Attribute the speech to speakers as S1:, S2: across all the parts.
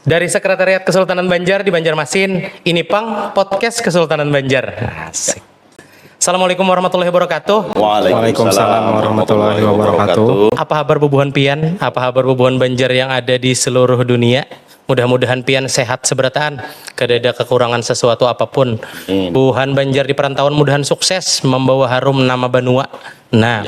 S1: Dari Sekretariat Kesultanan Banjar di Banjarmasin, ini Pang Podcast Kesultanan Banjar. Asik. Assalamualaikum warahmatullahi wabarakatuh.
S2: Waalaikumsalam warahmatullahi wabarakatuh.
S1: Apa kabar bubuhan pian? Apa kabar bubuhan Banjar yang ada di seluruh dunia? Mudah-mudahan pian sehat seberataan, kedada kekurangan sesuatu apapun. Bubuhan Banjar di perantauan mudahan sukses membawa harum nama Banua. Nah,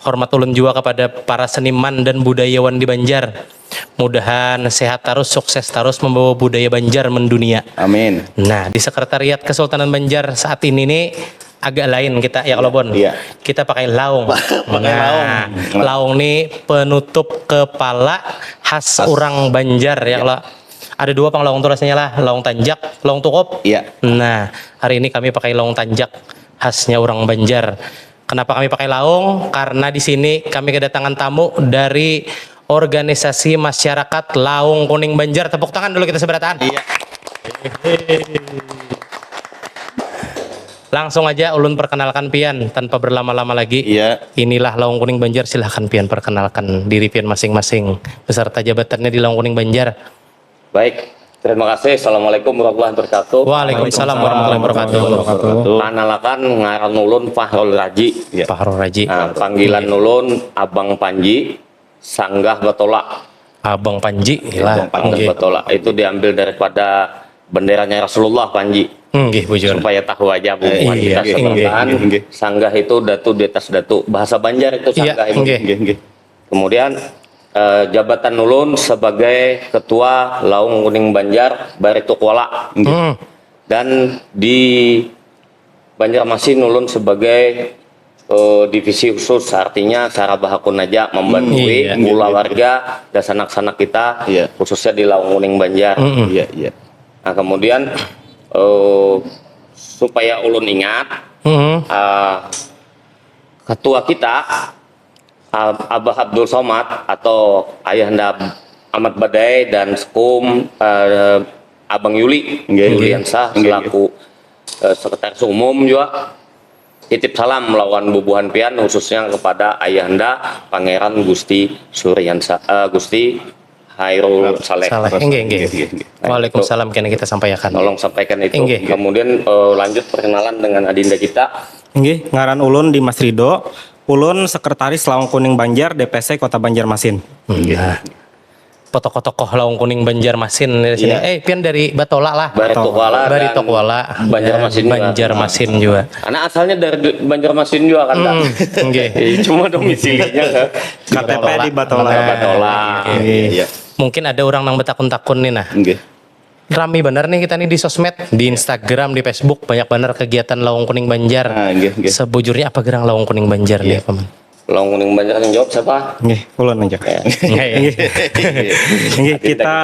S1: hormat ulun juga kepada para seniman dan budayawan di Banjar. Mudahan sehat terus, sukses terus membawa budaya Banjar mendunia.
S2: Amin.
S1: Nah, di Sekretariat Kesultanan Banjar saat ini nih agak lain kita ya kalau Bon.
S2: Iya.
S1: Kita pakai laung.
S2: Pakai
S1: Nah, laung nih penutup kepala khas orang Banjar ya kalau ada dua pang laung tuh rasanya lah, laung tanjak, laung tukop.
S2: Iya.
S1: Nah, hari ini kami pakai laung tanjak khasnya orang Banjar. Kenapa kami pakai laung? Karena di sini kami kedatangan tamu dari Organisasi Masyarakat Laung Kuning Banjar. Tepuk tangan dulu kita seberataan.
S2: Iya.
S1: Langsung aja ulun perkenalkan pian tanpa berlama-lama lagi.
S2: Iya.
S1: Inilah Laung Kuning Banjar, silahkan pian perkenalkan diri pian masing-masing beserta jabatannya di Laung Kuning Banjar.
S3: Baik, terima kasih. Assalamualaikum warahmatullahi wabarakatuh.
S1: Waalaikumsalam warahmatullahi wabarakatuh.
S3: Panalakan ngaran ulun Fahrul Raji.
S1: Pak Harun Raji,
S3: Nah, panggilan ulun Abang Panji, Sanggah Batola.
S1: Abang Panji, lah.
S3: Sanggah Batola itu diambil daripada benderanya Rasulullah Panji.
S1: Nggih, bujur.
S3: Supaya tahu aja bukan
S1: Iya,
S3: kita seberataan. Sanggah itu datu di atas datu. Bahasa Banjar itu
S1: Iya,
S3: sanggah itu.
S1: nggih.
S3: Kemudian jabatan ulun sebagai Ketua Laung Kuning Banjar Barito Kuala. Dan di Banjarmasin ulun sebagai divisi khusus, artinya cara bahakun aja membantu ulah warga dan sanak-sanak kita, khususnya di Laung Kuning Banjar.
S2: Iya.
S3: Nah, kemudian supaya ulun ingat, ketua kita Abah Abdul Somad atau Ayahanda Ahmad Badai dan Sekum Abang Yuli Yuliansah selaku sekretaris umum juga titip salam melawan bubuhan pian khususnya kepada Ayahanda Pangeran Gusti Suryansah Gusti Hairul Saleh.
S1: Nggih. Waalaikumsalam kena kita sampaikan.
S3: Tolong sampaikan itu.
S1: Nggih.
S3: Kemudian lanjut perkenalan dengan adinda kita.
S4: Nggih, ngaran ulun Dimas Rido. Ulun Sekretaris Laung Kuning Banjar DPC Kota Banjarmasin.
S1: Nah, tokoh-tokoh Laung Kuning Banjarmasin dari sini. Pian dari Batola lah.
S3: Barito Kuala
S1: Barito Kuala. Banjarmasin juga.
S3: Karena asalnya dari Banjarmasin juga kan.
S1: Nggih.
S3: Cuma domisilinya ke
S4: KTP di Batola.
S3: Batola.
S2: Iya.
S1: Mungkin ada orang nang betakun-takun nih nah. Rame bener nih kita nih di sosmed, di Instagram, di Facebook banyak bener kegiatan Laung Kuning Banjar. Sebujurnya apa gerang Laung Kuning Banjar nih, Paman?
S3: Laung Kuning Banjar yang jawab siapa?
S4: Nggih, ulun aja. Nggih, kita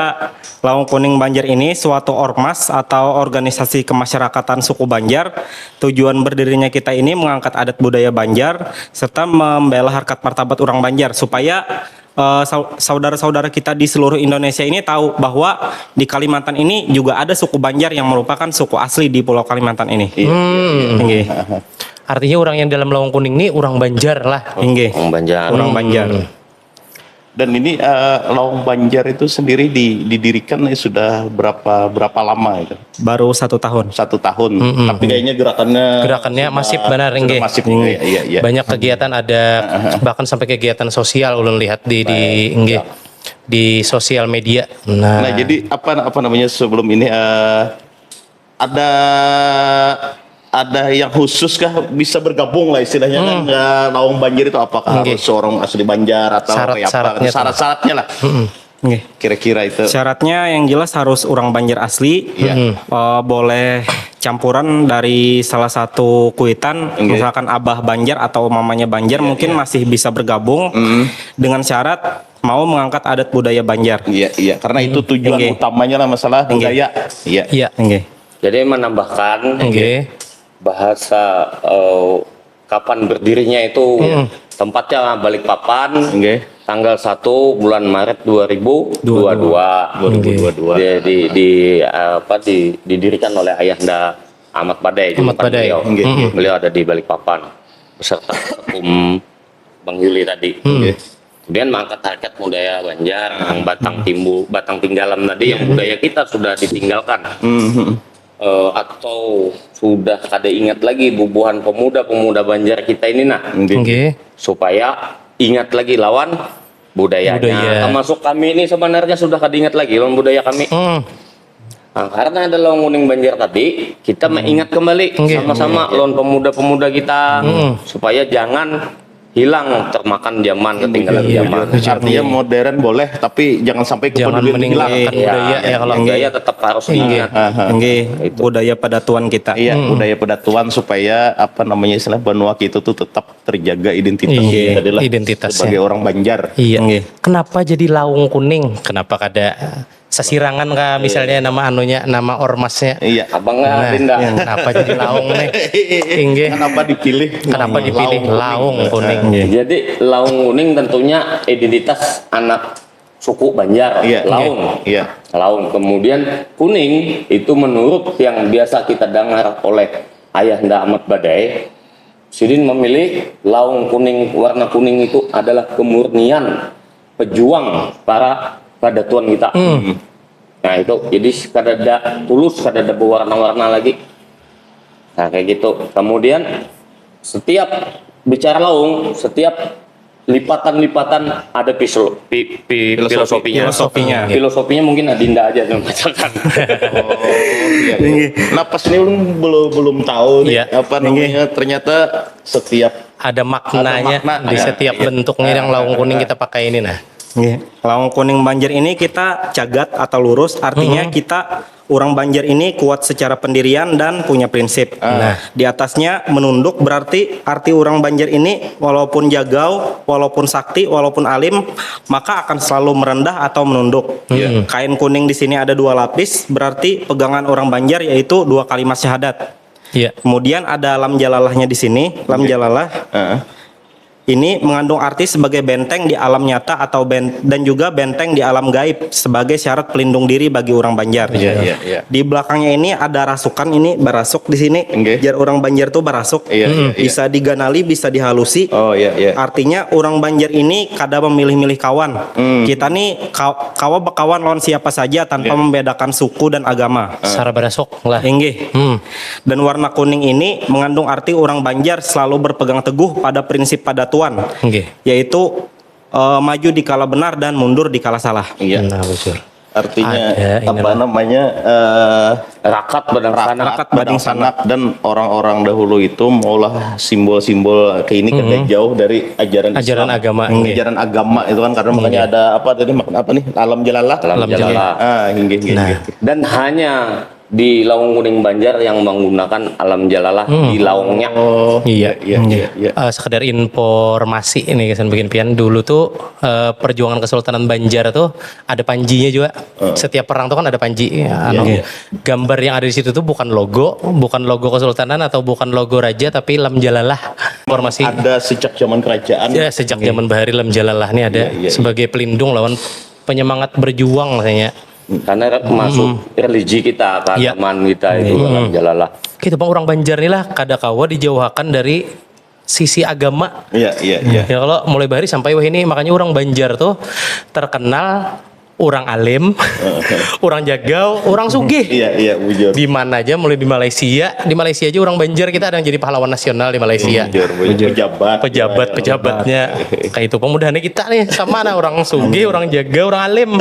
S4: Laung Kuning Banjar ini suatu ormas atau organisasi kemasyarakatan suku Banjar. Tujuan berdirinya kita ini mengangkat adat budaya Banjar serta membela harkat martabat orang Banjar supaya saudara-saudara kita di seluruh Indonesia ini tahu bahwa di Kalimantan ini juga ada suku Banjar yang merupakan suku asli di Pulau Kalimantan ini. Nggih.
S1: Artinya orang yang dalam Laung Kuning ini orang Banjar lah.
S4: Nggih.
S3: Orang Banjar.
S4: Orang Banjar.
S2: Dan ini Laung Banjar itu sendiri didirikan sudah berapa lama itu?
S4: Baru 1 tahun.
S2: 1 tahun. Tapi kayaknya gerakannya
S1: masif benar nggih.
S2: Masif. Iya.
S1: Banyak kegiatan ada bahkan sampai kegiatan sosial ulun lihat di sosial media.
S2: Nah, jadi apa namanya sebelum ini ada yang khusus kah bisa bergabung lah istilahnya kan Laung Banjar itu apakah harus seorang asli Banjar atau syarat-syaratnya lah. Kira-kira itu.
S4: Syaratnya yang jelas harus orang Banjar asli. Boleh campuran dari salah satu kuitan, misalkan Abah Banjar atau mamanya Banjar mungkin masih bisa bergabung dengan syarat mau mengangkat adat budaya Banjar.
S2: Iya. Karena itu tujuan utamanya lah masalah budaya. Iya.
S3: Jadi menambahkan bahasa kapan berdirinya itu tempatnya Balikpapan, tanggal 1 bulan Maret 2022. Didirikan oleh Ayahanda Ahmad Badai. Beliau ada di Balikpapan beserta Sekum Bang Yuli tadi. Kemudian mengangkat harkat budaya Banjar yang batang tinggalan tadi yang budaya kita sudah ditinggalkan. Atau sudah kada ingat lagi bubuhan pemuda-pemuda Banjar kita ini
S1: Nggih.
S3: supaya ingat lagi lawan budayanya.
S1: Budaya.
S3: Termasuk kami ini sebenarnya sudah kada ingat lagi lawan budaya kami. Nah, karena ada lawan kuning Banjar tadi, kita mengingat kembali sama-sama lawan pemuda-pemuda kita supaya jangan hilang termakan zaman, ketinggalan zaman.
S2: Artinya modern boleh, tapi jangan sampai
S1: Jangan
S2: kepedulian hilang.
S1: meninggalkan budaya ya kalau
S3: budaya tetap harus diingat.
S4: Nggih, budaya pedatuan kita.
S2: Iya, budaya pedatuan supaya apa namanya istilah benua kita tuh tetap terjaga identitas
S1: Iya,
S2: kita adalah
S1: identitasnya.
S2: sebagai orang Banjar.
S1: Iya.
S4: Nggih.
S1: Kenapa jadi Lawung Kuning? Kenapa kada sesirangan kah misalnya nama ormasnya?
S2: Iya.
S3: Abang nggak Dinda.
S1: Kenapa jadi Lawung nih? Inggih.
S2: Kenapa dipilih?
S1: Kenapa dipilih Lawung Kuning?
S3: Jadi Laung Kuning tentunya identitas anak suku Banjar,
S2: Iya,
S3: Laung.
S2: iya.
S3: Laung. Kemudian kuning itu menurut yang biasa kita dengar oleh Ayahanda Ahmad Badai, Sidin memilih Laung Kuning, warna kuning itu adalah kemurnian pejuang para padatuan kita. Nah itu jadi kadada tulus, kadada berwarna-warna lagi. Nah kayak gitu. Kemudian setiap bicara Laung, setiap lipatan-lipatan ada filosofinya. Filosofinya mungkin Adinda aja yang bacakan.
S2: Iya, iya. Nah pas ini belum tahu nih,
S1: Iya.
S2: apa namanya ternyata setiap
S1: Ada maknanya
S2: makna,
S1: di
S2: ya.
S1: setiap bentuknya yang Lawung Kuning kita pakai ini nah.
S4: Nggih. Lawung Kuning Banjar ini kita cagat atau lurus, artinya kita orang Banjar ini kuat secara pendirian dan punya prinsip.
S1: Nah.
S4: Di atasnya menunduk berarti arti orang Banjar ini walaupun jagau, walaupun sakti, walaupun alim, maka akan selalu merendah atau menunduk. Kain kuning di sini ada 2 lapis, berarti pegangan orang Banjar yaitu 2 kalimat syahadat.
S1: Iya.
S4: Kemudian ada lam jalalahnya di sini, lam jalalah. Ini mengandung arti sebagai benteng di alam nyata atau dan juga benteng di alam gaib sebagai syarat pelindung diri bagi orang Banjar.
S2: Iya.
S4: Di belakangnya ini ada rasukan, ini barasuk di sini.
S2: Oke.
S4: Jar orang Banjar tuh barasuk.
S2: Iya.
S4: Bisa diganali, bisa dihalusi.
S2: Oh iya.
S4: Artinya orang Banjar ini kada memilih-milih kawan. Kita nih kawa bekawan lawan siapa saja tanpa membedakan suku dan agama.
S1: Secara barasok lah.
S4: Inggih. Dan warna kuning ini mengandung arti orang Banjar selalu berpegang teguh pada prinsip padatuan,
S1: Nggih.
S4: yaitu maju di kala benar dan mundur di kala salah.
S2: Iya.
S1: Nah, betul.
S2: Artinya
S1: Ada,
S2: apa namanya
S3: Rakat badang sanak.
S4: Rakat
S2: badang sanak dan orang-orang dahulu itu maulah simbol-simbol kayak ini kan jauh dari ajaran
S1: Ajaran
S2: Islam.
S1: agama.
S2: Ajaran agama itu kan karena makanya ada apa tadi makna apa nih alam jalalah.
S3: Alam jalalah.
S2: Hingga.
S1: Nah.
S3: Dan hanya di Laung Kuning Banjar yang menggunakan alam jalalah di laungnya.
S2: Oh
S1: Iya.
S2: iya.
S1: Sekedar informasi ini kesan bikin pian dulu tuh perjuangan Kesultanan Banjar tuh ada panjinya juga. Setiap perang tuh kan ada panji. Gambar yang ada di situ tuh bukan logo Kesultanan atau bukan logo raja tapi lam jalalah. Informasi
S2: Ada sejak zaman kerajaan.
S1: ya sejak zaman Bahari lam jalalah nih ada
S2: Iya.
S1: sebagai pelindung lawan penyemangat berjuang katanya.
S3: Karena masuk religi kita, keagamaan kita itu alam jalalah.
S1: Kita bang orang Banjar nih lah kada kawa dijauhkan dari sisi agama.
S2: Iya.
S1: Ya kalau mulai Bahari sampai wah ini makanya orang Banjar tuh terkenal orang alim, orang jagau, orang sugih.
S2: Iya, bujur.
S1: Di mana aja mulai di Malaysia aja orang Banjar kita ada yang jadi pahlawan nasional di Malaysia.
S2: Bujur.
S1: Pejabatnya kayak itu pemudaannya kita nih sama nah orang sugih, orang jagau, orang alim.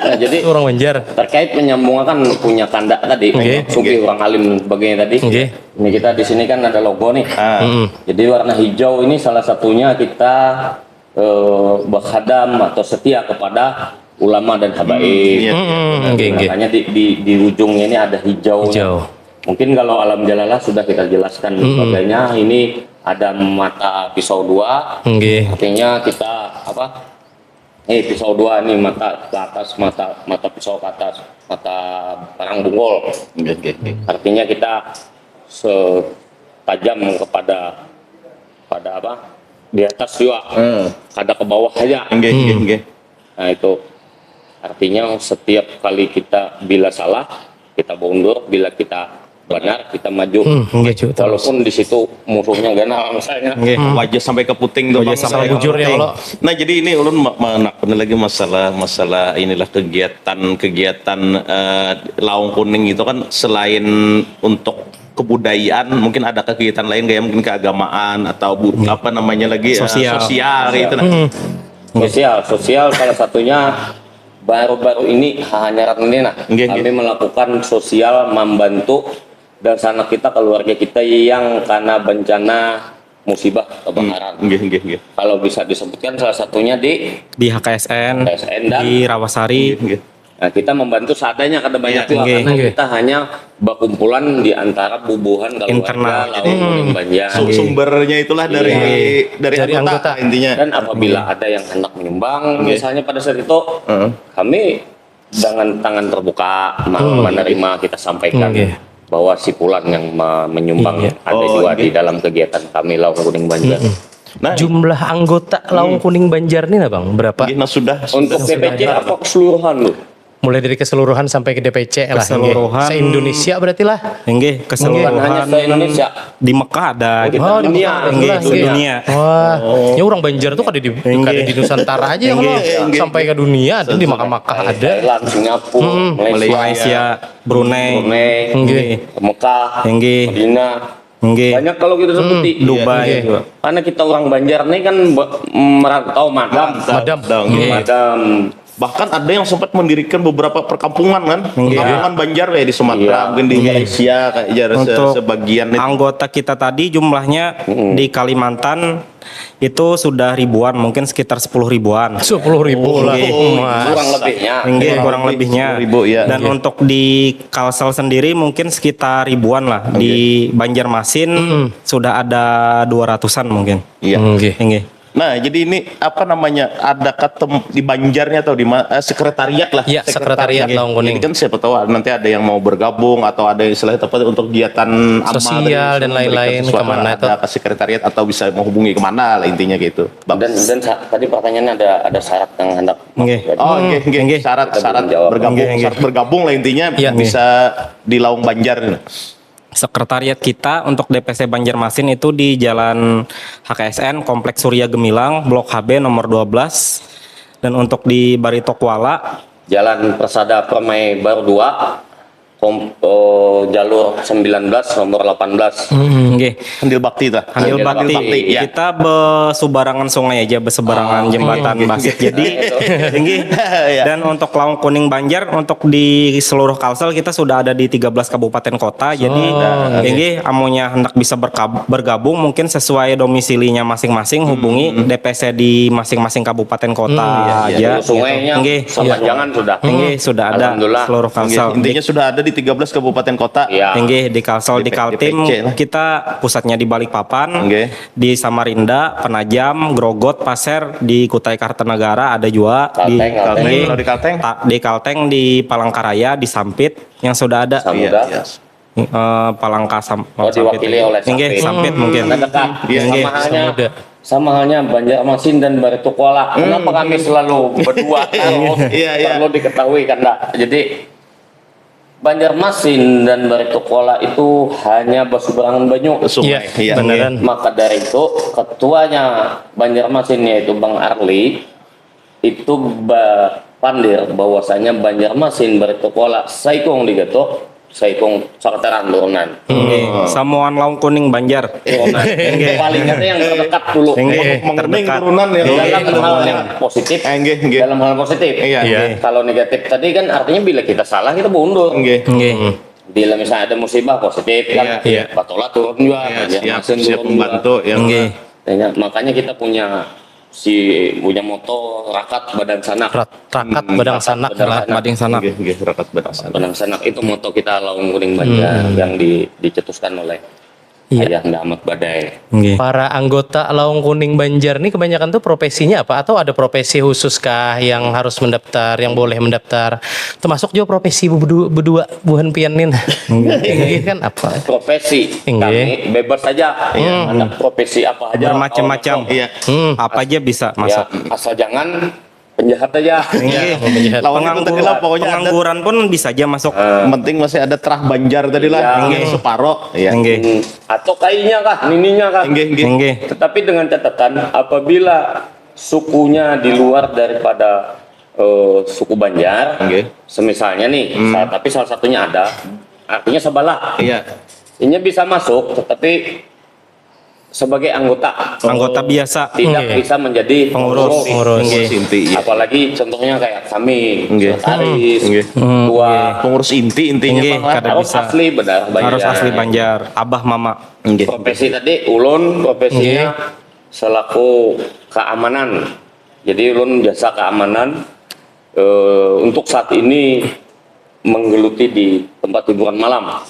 S3: Nah, jadi
S1: Orang Banjar.
S3: terkait penyambungan kan punya tanda tadi, sugi orang alim bagian tadi.
S1: Oke.
S3: Ini kita di sini kan ada logo nih. Jadi warna hijau ini salah satunya kita berkhadam atau setia kepada ulama dan habaib. Makanya di ujungnya ini ada hijau. Mungkin kalau alam jalalah sudah kita jelaskan sebagainya. Ini ada mata pisau 2. Artinya kita apa? Pisau 2 ini mata ke atas, mata pisau ke atas, mata parang bunggol. Artinya kita setajam kepada apa? Di atas juga. Kada ke bawah aja. Nah itu artinya setiap kali kita bila salah kita mundur, bila kita benar kita maju.
S1: Maju terus.
S3: Walaupun di situ musuhnya ganal misalnya.
S4: Nggih.
S2: Wajah sampai ke puting tuh.
S4: Wajah
S2: Bang.
S4: sampai
S1: bujur ya kalau.
S2: Nah jadi ini ulun menakuni lagi masalah inilah kegiatan Lawang Kuning itu kan selain untuk kebudayaan mungkin ada kegiatan lain kayak mungkin keagamaan atau apa namanya lagi sosial gitu.
S3: Sosial salah satunya baru-baru ini hanya Ratnina
S2: Nggih,
S3: kami
S2: nggih.
S3: melakukan sosial membantu dan sanak kita keluarga kita yang karena bencana musibah kebakaran.
S2: Nggih.
S3: Kalau bisa disebutkan salah satunya di
S4: HKSN,
S3: HKSN dan
S4: di Rawasari.
S2: Nggih.
S3: nah, kita membantu seadanya kada banyak
S2: Iya,
S3: juga
S4: nggih,
S3: karena
S1: nggih.
S3: kita hanya berkumpulan di antara bubuhan
S4: Internal.
S3: keluarga Lawang Kuning Banjar.
S2: Sumbernya itulah dari
S1: Dari
S2: anggota,
S1: anggota.
S2: intinya.
S3: Dan apabila ada yang hendak menyumbang, misalnya pada saat itu kami dengan tangan terbuka menerima, kita sampaikan
S1: Nggih.
S3: bahwa si Pulan yang menyumbang
S1: Iya.
S3: ada juga di dalam kegiatan kami Lawang Kuning Banjar.
S2: Nah,
S1: Jumlah anggota Lawang Kuning Banjar nih Bang, berapa?
S2: nah sudah
S3: Untuk PPC apa keseluruhan lu?
S1: Mulai dari keseluruhan sampai ke DPC lah.
S4: Keseluruhan.
S1: Se-Indonesia berarti lah.
S4: Nggih,
S3: Bukan hanya
S4: keseluruhan
S3: se-Indonesia.
S4: di Mekah ada gitu.
S1: Oh, di
S3: Dunia.
S1: Mekah,
S4: Nggih,
S1: lah,
S4: dunia.
S1: Wah, ya orang Banjar tuh kada di Nusantara aja kalau sampai ke dunia ada di Makkah ada.
S3: Thailand, Singapura,
S4: Malaysia, Brunei,
S3: Brunei,
S1: Nggih.
S3: Mekah,
S4: Nggih,
S3: Medina.
S4: nggih,
S3: Banyak kalau kita sebuti.
S4: Dubai juga.
S3: Karena kita orang Banjar nih kan merantau madam. Madam.
S2: bahkan ada yang sempat mendirikan beberapa perkampungan kan, perkampungan Banjar kayak di Sumatera,
S3: Iya.
S2: mungkin di Malaysia kayak
S4: Untuk
S2: sebagian itu.
S4: anggota kita tadi jumlahnya di Kalimantan itu sudah ribuan, mungkin sekitar 10 ribuan.
S1: 10.000 lah. Mas.
S3: Kurang lebihnya.
S4: Nggih, kurang lebihnya.
S2: 10.000, ya.
S4: Dan untuk di Kalsel sendiri mungkin sekitar ribuan lah. Di Banjarmasin sudah ada 200-an mungkin.
S2: Iya.
S1: Nggih.
S4: Nggih.
S2: Nah, jadi ini apa namanya? Ada di Banjarnya atau di sekretariat lah.
S1: Iya, sekretariat Lawang Kuning.
S2: Jadi kan siapa tahu nanti ada yang mau bergabung atau ada yang istilahnya tepat untuk kegiatan amal
S1: Sosial dan lain-lain, kemana itu?
S2: ada ke sekretariat atau bisa menghubungi kemana lah intinya gitu. Bang.
S3: Dan tadi pertanyaannya ada syarat yang hendak.
S4: Nggih.
S2: Oh, nggih, nggih.
S4: Nggih.
S2: Syarat
S3: Menjawab.
S2: bergabung,
S4: Nggih.
S2: syarat bergabung lah intinya
S1: Iya.
S2: bisa di Lawang Banjar.
S4: Sekretariat kita untuk DPC Banjarmasin itu di Jalan HKSN Kompleks Surya Gemilang, Blok HB nomor 12. Dan untuk di Barito Kuala
S3: Jalan Persada Permai Baru 2, jalur 19 nomor 18.
S4: nggih.
S2: Handil Bakti tah.
S4: Handil Bakti.
S2: ya.
S4: Kita besubarangan sungai aja, besubarangan jembatan Basit. Jadi tinggi. Dan untuk Lawang Kuning Banjar untuk di seluruh Kalsel kita sudah ada di 13 kabupaten kota. Jadi tinggi amonya hendak bisa bergabung mungkin sesuai domisilinya masing-masing hubungi DPC di masing-masing kabupaten kota aja.
S3: Sungainya
S4: Nggih.
S3: sepanjangan sudah.
S4: Tinggi sudah ada
S3: Alhamdulillah.
S4: seluruh Kalsel.
S2: Intinya sudah ada di 13 kabupaten kota.
S3: Iya.
S4: Tinggi di Kalsel, di Kaltim
S2: DPC lah.
S4: kita pusatnya di Balikpapan,
S2: Nggih.
S4: di Samarinda, Penajam, Grogot, Pasir, di Kutai Kartanegara ada juga
S3: Kalteng, Kalteng.
S4: Nggih.
S2: Kalau di Kalteng?
S4: Di Kalteng, di Palangkaraya, di Sampit yang sudah ada.
S3: Samudra.
S2: Iya.
S4: Palangka
S3: Diwakili oleh
S4: Nggih, Sampit mungkin.
S3: Karena dekat.
S2: Iya,
S3: Sama
S2: nggih.
S3: halnya
S1: Samudra.
S3: sama halnya Banjarmasin dan Barito Kuala. Kenapa kami selalu berdua terus?
S2: Iya.
S3: Perlu diketahui kan, Dak? Jadi Banjarmasin dan Barito Kuala itu hanya berseberangan banyu.
S2: Sungai.
S1: Iya,
S2: Iya.
S1: beneran.
S3: Maka dari itu ketuanya Banjarmasin yaitu Bang Arli itu pandir bahwasanya Banjarmasin Barito Kuala saikong digato saikong sakataran turunan.
S4: Samuan Lawang Kuning Banjar.
S3: Turunan. Yang paling ada yang terdekat dulu.
S2: Menguning
S4: terdekat.
S2: turunan ya.
S3: Dalam hal yang positif,
S2: Nggih, nggih.
S3: dalam hal positif.
S2: Iya.
S1: Iya.
S3: Kalau negatif tadi kan artinya bila kita salah kita mundur.
S2: Nggih.
S4: Nggih.
S3: Bila misalnya ada musibah positif kan,
S2: Iya.
S3: Patola turun juga,
S2: Iya,
S3: Banjarmasin
S2: siap
S3: turun
S2: membantu
S3: juga.
S2: ya.
S4: Nggih.
S3: Makanya kita punya moto rakat badan sanak.
S1: Rakat badang sanak lah.
S4: Bading Sanak.
S2: Nggih, nggih, rakat batasan.
S3: Badan sanak itu moto kita Lawang Kuning Banjar yang dicetuskan oleh Ayah Anda Ahmad Badai.
S4: Nggih.
S1: Para anggota Lawang Kuning Banjar nih kebanyakan tuh profesinya apa? Atau ada profesi khusus kah yang harus mendaftar, yang boleh mendaftar? Termasuk juga profesi berdua buhan pianin. Ini kan apa?
S3: Profesi
S1: Nggih.
S3: kami bebas saja. Ada profesi apa aja.
S4: Bermacam-macam.
S2: Iya.
S4: Apa aja bisa
S3: Ya,
S4: masuk.
S3: asal jangan penjahat aja.
S4: Nggih.
S2: Lawan itu tadi lah pokoknya ada.
S4: Pengangguran pun bisa aja masuk.
S2: Yang penting masih ada terah Banjar tadi lah,
S3: Iya.
S2: mungkin separoh. Iya.
S4: Nggih.
S3: Atau kayaknya kah, nininya kah.
S2: Nggih, nggih.
S4: Nggih.
S3: Tetapi dengan catatan apabila sukunya di luar daripada suku Banjar,
S2: Nggih.
S3: semisalnya nih, tapi salah satunya ada, artinya sebelah.
S2: Iya.
S3: Ini bisa masuk, tetapi sebagai anggota
S4: Biasa.
S3: tidak bisa menjadi
S4: Pengurus.
S3: pengurus.
S4: Nggih.
S2: Inti. Iya.
S3: Apalagi contohnya kayak kami,
S2: Nggih.
S3: sekretaris,
S2: Nggih.
S3: ketua,
S2: Pengurus intinya
S4: Nggih,
S2: Bang lah.
S4: kada
S3: harus
S4: bisa.
S3: asli benar Banjar.
S4: Harus asli Banjar, abah mama.
S2: Nggih.
S3: Profesi tadi ulun profesinya selaku keamanan. Jadi ulun jasa keamanan untuk saat ini menggeluti di tempat hiburan malam.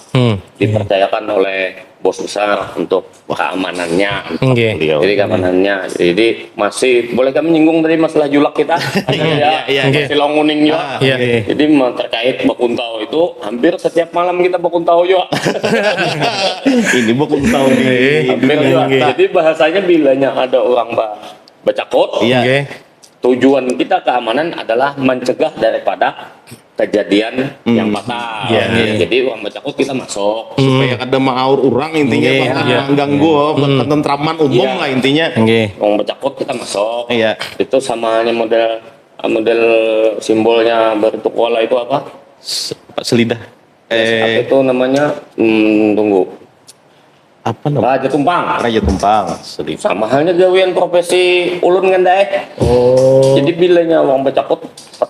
S3: Dipercayakan oleh bos besar untuk keamanannya.
S1: Nggih.
S3: Jadi keamanannya. Jadi masih boleh kami nyinggung tadi masalah julak kita?
S2: Iya.
S3: Masih longuning juga.
S1: Iya.
S3: Jadi terkait bakuntau itu hampir setiap malam kita bakuntau juga.
S2: Ini bukan tahu di
S3: Hampir juga. Jadi bahasanya bilanya ada orang bacakot,
S2: Iya.
S1: Nggih.
S3: tujuan kita keamanan adalah mencegah daripada kejadian yang fatal.
S1: Iya.
S3: Jadi orang bacakot kita masuk.
S2: supaya kada maur orang intinya
S4: Nggih,
S2: Bang,
S4: iya.
S2: mengganggu ketentraman umum
S3: Iya.
S2: lah intinya.
S4: Nggih.
S3: Orang bacakot kita masuk.
S2: Iya.
S3: Itu samanya model simbolnya bertukola itu apa?
S2: Pak Selidah.
S3: Apa itu namanya? Tunggu.
S2: Apa namanya?
S3: Raja Tumpang.
S2: Raja Tumpang. Selidah.
S3: Sama halnya gawean profesi ulun ngandai. Jadi bilanya orang bacakot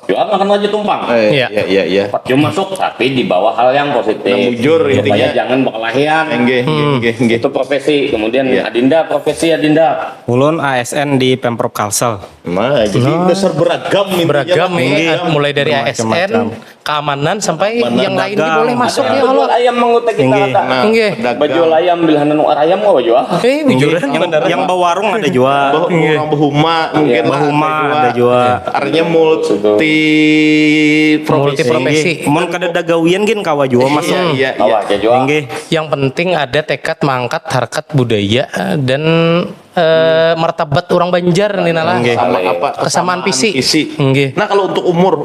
S3: juga akan Raja Tumpang.
S1: Iya.
S2: Iya.
S3: Patio masuk tapi di bawah hal yang positif.
S2: Yang mujur
S3: Supaya
S2: intinya.
S3: jangan berkelahian.
S2: Nggih.
S3: Itu profesi. Kemudian
S2: Iya.
S3: Adinda, profesi Adinda.
S4: Ulun ASN di Pemprov Kalsel.
S2: Nah, jadi dasar beragam intinya,
S1: Beragam
S2: Bang.
S1: ya, mulai dari
S4: Bermacam-macam.
S1: ASN, keamanan sampai
S2: Keamanan,
S1: yang lain
S4: dagang.
S1: boleh masuk
S3: Ada
S1: ya kalau.
S3: baju ayam mengutek kita
S4: Nggih.
S3: kata.
S2: Nah,
S1: Nggih.
S2: pedagang.
S3: Baju ayam bilahan nu ayam kok baju ah.
S1: Bujuran
S4: Yang bawarung ada juga.
S2: Orang Bahuma mungkin lah
S4: Bahuma ada juga.
S2: Artinya multi
S1: Multi profesi.
S4: Mun kada dagawian gin kawa juga masuk.
S2: Iya.
S3: Awak ya juga.
S4: Nggih.
S1: Yang penting ada tekad mangkat harkat budaya dan martabat orang Banjar nih nalah.
S4: Nggih.
S2: Sama apa?
S1: Kesamaan visi. Nggih.
S2: Nah, kalau untuk umur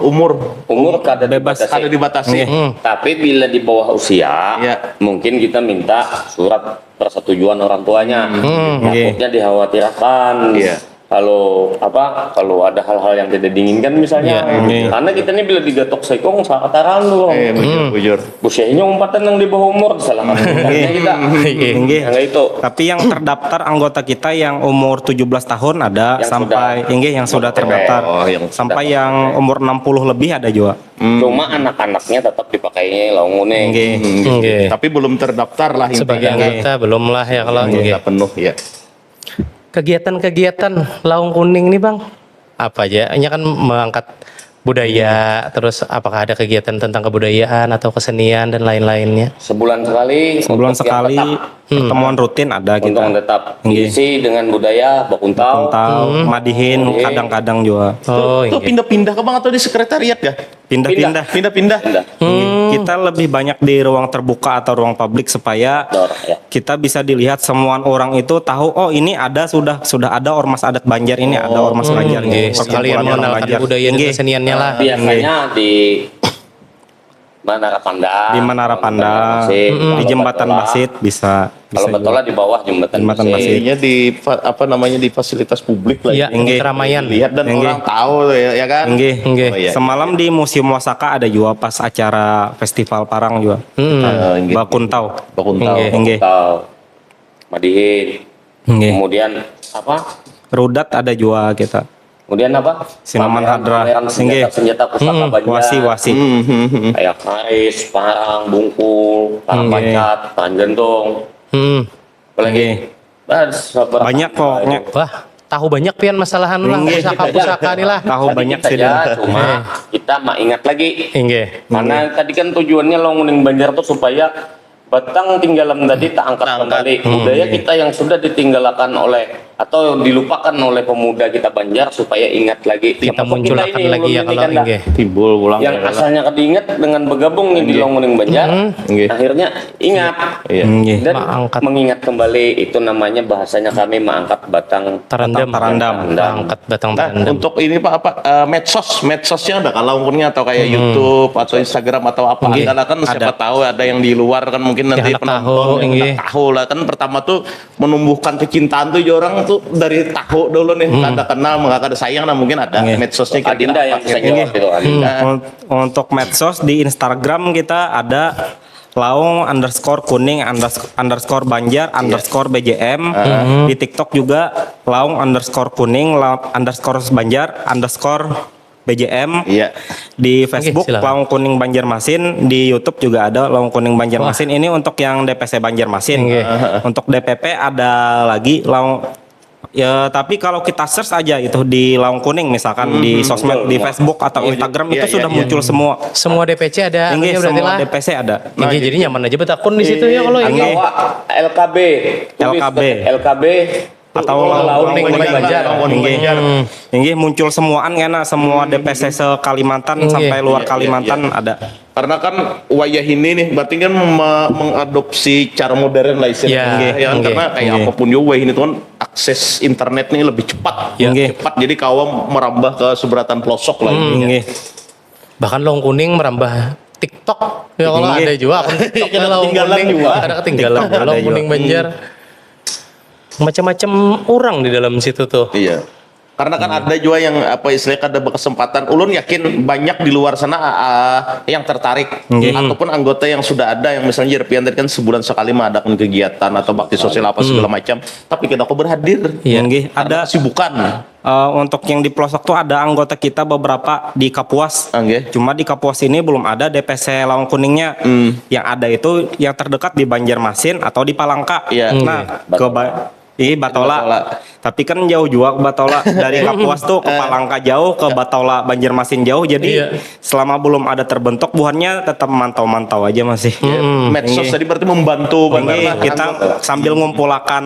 S3: Umur kada
S4: Bebas.
S3: dibatasi.
S2: ada dibatasi.
S3: Tapi bila di bawah usia,
S2: Iya.
S3: mungkin kita minta surat persetujuan orang tuanya. Takutnya dikhawatirkan.
S2: Iya.
S3: Kalau ada hal-hal yang tidak diinginkan misalnya,
S4: Iya.
S3: karena kita ini bila digatok sekong sakataran lu,
S2: Bujur.
S3: usianya umpatan yang di bawah umur disalahkan kita.
S4: Nggih.
S3: Yang itu.
S4: Tapi yang terdaftar anggota kita yang umur 17 tahun ada
S3: Yang
S4: sampai yang sudah terdaftar.
S2: Oh, yang
S4: sampai yang umur 60 lebih ada juga.
S3: Cuma anak-anaknya tetap dipakainya laungune.
S4: Nggih.
S1: Nggih.
S2: Tapi belum terdaftar lah
S1: Sebagai
S2: intinya.
S1: anggota belum lah ya kalau nggih.
S2: Anggota penuh ya.
S1: Kegiatan-kegiatan Laung Kuning nih Bang, apa aja? Ini kan mengangkat budaya, terus apakah ada kegiatan tentang kebudayaan atau kesenian dan lain-lainnya?
S3: Sebulan sekali.
S4: Sebulan
S3: untuk yang
S4: sekali
S3: tetap.
S4: pertemuan rutin ada
S3: Untuk yang
S4: kita.
S3: tetap
S4: Nggih.
S3: diisi dengan budaya bakuntau.
S4: Tahu madihin
S3: Nggih.
S4: kadang-kadang juga.
S1: Oh,
S2: Itu
S1: iya.
S2: pindah-pindah ke Bang atau di sekretariat ya?
S4: Pindah-pindah.
S2: Pindah-pindah.
S3: Pindah.
S4: Kita lebih banyak di ruang terbuka atau ruang publik supaya
S3: Dor, ya.
S4: kita bisa dilihat semua orang itu tahu oh ini ada sudah ada ormas adat Banjar ini ada ormas Banjar
S1: Nggih,
S4: ini.
S1: sekalian
S4: Perkumpulan orang
S1: mengenalkan budaya dan
S4: Nggih.
S1: keseniannya lah.
S3: Biasanya di Menara Pandang.
S4: Di Menara Pandang,
S3: Basit.
S4: di
S3: Kalau
S4: Jembatan
S3: Batola-
S4: Basit bisa
S3: Kalau
S4: juga.
S3: Batola di bawah Jembatan
S4: Jembatan
S3: Basit.
S4: Basit.
S2: Kayaknya di di fasilitas publik lah.
S1: Iya,
S4: Nggih.
S1: keramaian.
S2: Lihat dan
S4: Nggih.
S2: orang tahu ya kan?
S4: Nggih.
S1: Nggih.
S2: Oh, iya.
S4: Semalam di Museum Wasaka ada juga pas acara festival parang juga.
S2: Nggih.
S4: Bakuntau.
S2: Bakuntau.
S1: Nggih.
S4: Nggih.
S3: Tahu. Madihin.
S4: Nggih.
S3: Kemudian apa?
S4: Rudat ada juga kita.
S3: Kemudian apa?
S4: Sinaman Hadra.
S3: Pameran
S4: Nggih.
S3: senjata pusaka Banjar.
S4: Wasi-wasi.
S3: Kayak karis, parang, bungkul, parang
S4: Nggih.
S3: pancat, parang gentong. Apalagi
S4: Banyak pokoknya.
S1: Wah, tahu banyak pian masalahan lah
S4: Nggih.
S1: pusaka-pusaka nih lah.
S4: Tahu banyak sih
S3: saja,
S4: dia.
S3: cuma kita mah ingat lagi.
S1: Nggih.
S3: Karena tadi kan tujuannya Longuning Banjar tuh supaya batang tinggalan tadi tak angkat kembali. Budaya kita yang sudah ditinggalkan oleh atau dilupakan oleh pemuda kita Banjar supaya ingat lagi.
S1: Kita
S3: Termasuk
S1: munculkan
S3: ini
S1: lagi ya
S3: ulun ini
S1: kalau
S3: kan dah.
S1: enggak.
S2: Timbul ulang
S3: Yang asalnya kediingat dengan bergabung nih di Longkuning Banjar,
S2: Nggih.
S3: akhirnya ingat.
S2: Iya.
S4: Nggih.
S3: Dan
S1: Mengangkat.
S3: mengingat kembali itu namanya bahasanya kami mengangkat batang
S1: Terendam.
S4: Terendam.
S1: Angkat batang
S2: Nah,
S1: terendam.
S2: untuk ini Pak medsosnya ada kalau umurnya atau kayak YouTube atau Instagram atau apa ada lah kan siapa tahu ada yang di luar kan mungkin nanti
S1: Yang anak
S2: penonton
S1: tahu,
S2: yang
S1: nggih.
S2: anak tahu lah kan pertama tuh menumbuhkan kecintaan tuh orang tuh dari tahu dulu nih ada kenal maka ada sayang nah mungkin ada medsosnya
S3: Adinda yang bisa jawab itu Adinda.
S4: Untuk medsos di Instagram kita ada laung_kuning_banjar _BJM. Di TikTok juga laung_kuning_banjar_BJM.
S2: Iya.
S4: Di Facebook
S1: silakan.
S4: Laung Kuning Banjarmasin, di YouTube juga ada Laung Kuning Banjarmasin. Ini untuk yang DPC Banjarmasin. Untuk DPP ada lagi Laung ya, tapi kalau kita search aja itu di Laung Kuning misalkan di sosmed di Facebook atau Instagram
S2: iya,
S4: itu sudah
S2: iya.
S4: muncul semua.
S1: Semua DPC ada
S4: Ini
S1: anunya berarti
S4: semua
S1: lah.
S4: DPC ada.
S1: Ini jadi nyaman aja buat akun di situ ya kalau ini.
S3: Atau LKB, tulis
S4: LKB.
S3: LKB
S4: Atau
S3: Laung Kuning Banjar.
S4: Ini muncul semuaan karena semua DPC se-Kalimantan sampai luar Kalimantan ada.
S2: Karena kan wayah ini nih berarti kan mengadopsi cara modern lah istilahnya
S1: Ya,
S2: ya kan?
S1: nggih.
S2: Karena kayak apapun juga wayah ini tuh kan akses internet nih lebih cepat
S4: Nggih.
S2: cepat jadi kawan merambah ke seberatan pelosok lah
S4: Nggih.
S1: Bahkan Laung Kuning merambah TikTok. Ya kalau
S4: Nggih.
S1: ada juga akun TikTok
S2: Ada
S1: Laung
S2: ketinggalan
S1: Kuning.
S2: juga.
S1: Ada ketinggalan
S4: TikTok ada
S1: Laung
S4: juga.
S1: Kuning Banjar. Macam-macam orang di dalam situ tuh.
S2: Iya. Karena kan ada juga yang apa istilahnya ada berkesempatan. Ulun yakin banyak di luar sana yang tertarik ataupun anggota yang sudah ada yang misalnya Jerpian tadi kan sebulan sekali mengadakan kegiatan atau bakti sosial apa segala macam. Tapi kita kok berhadir.
S1: Iya.
S4: Nggih.
S2: Ada
S4: Ada
S2: kesibukan.
S4: untuk yang di pelosok tuh ada anggota kita beberapa di Kapuas.
S2: Nggih.
S4: Cuma di Kapuas ini belum ada DPC Laung Kuningnya. Yang ada itu yang terdekat di Banjarmasin atau di Palangka.
S2: Iya.
S4: Nah, ke Batola.
S2: Batola.
S4: Tapi kan jauh juga ke Batola. Dari Kapuas tuh ke Palangka jauh, ke Batola Banjarmasin jauh. Jadi
S1: Iya.
S4: selama belum ada terbentuk buahnya tetap mantau-mantau aja masih.
S2: Medsos tadi berarti membantu
S4: Ini
S2: karena
S4: kita sambil ngumpulakan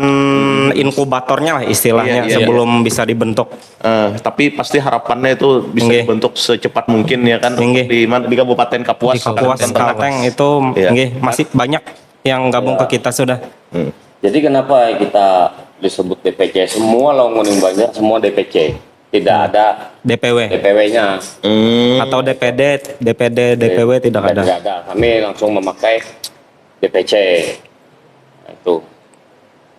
S4: inkubatornya lah istilahnya
S2: Iya, iya,
S4: sebelum bisa dibentuk.
S2: tapi pasti harapannya itu bisa
S4: Nggih.
S2: dibentuk secepat mungkin ya kan
S4: Nggih.
S2: di Kabupaten Kapuas.
S1: Di Kapuas,
S2: Kalimantan Tengah.
S4: Kalteng itu
S2: Iya.
S4: nggih, masih banyak yang gabung ke kita sudah.
S3: Jadi kenapa kita disebut DPC? Semua Laung Kuning Banjar, semua DPC. Tidak ada
S4: DPW
S3: DPW-nya.
S4: atau DPD, DPW tidak ada.
S3: Tidak ada. Kami langsung memakai DPC. Nah, itu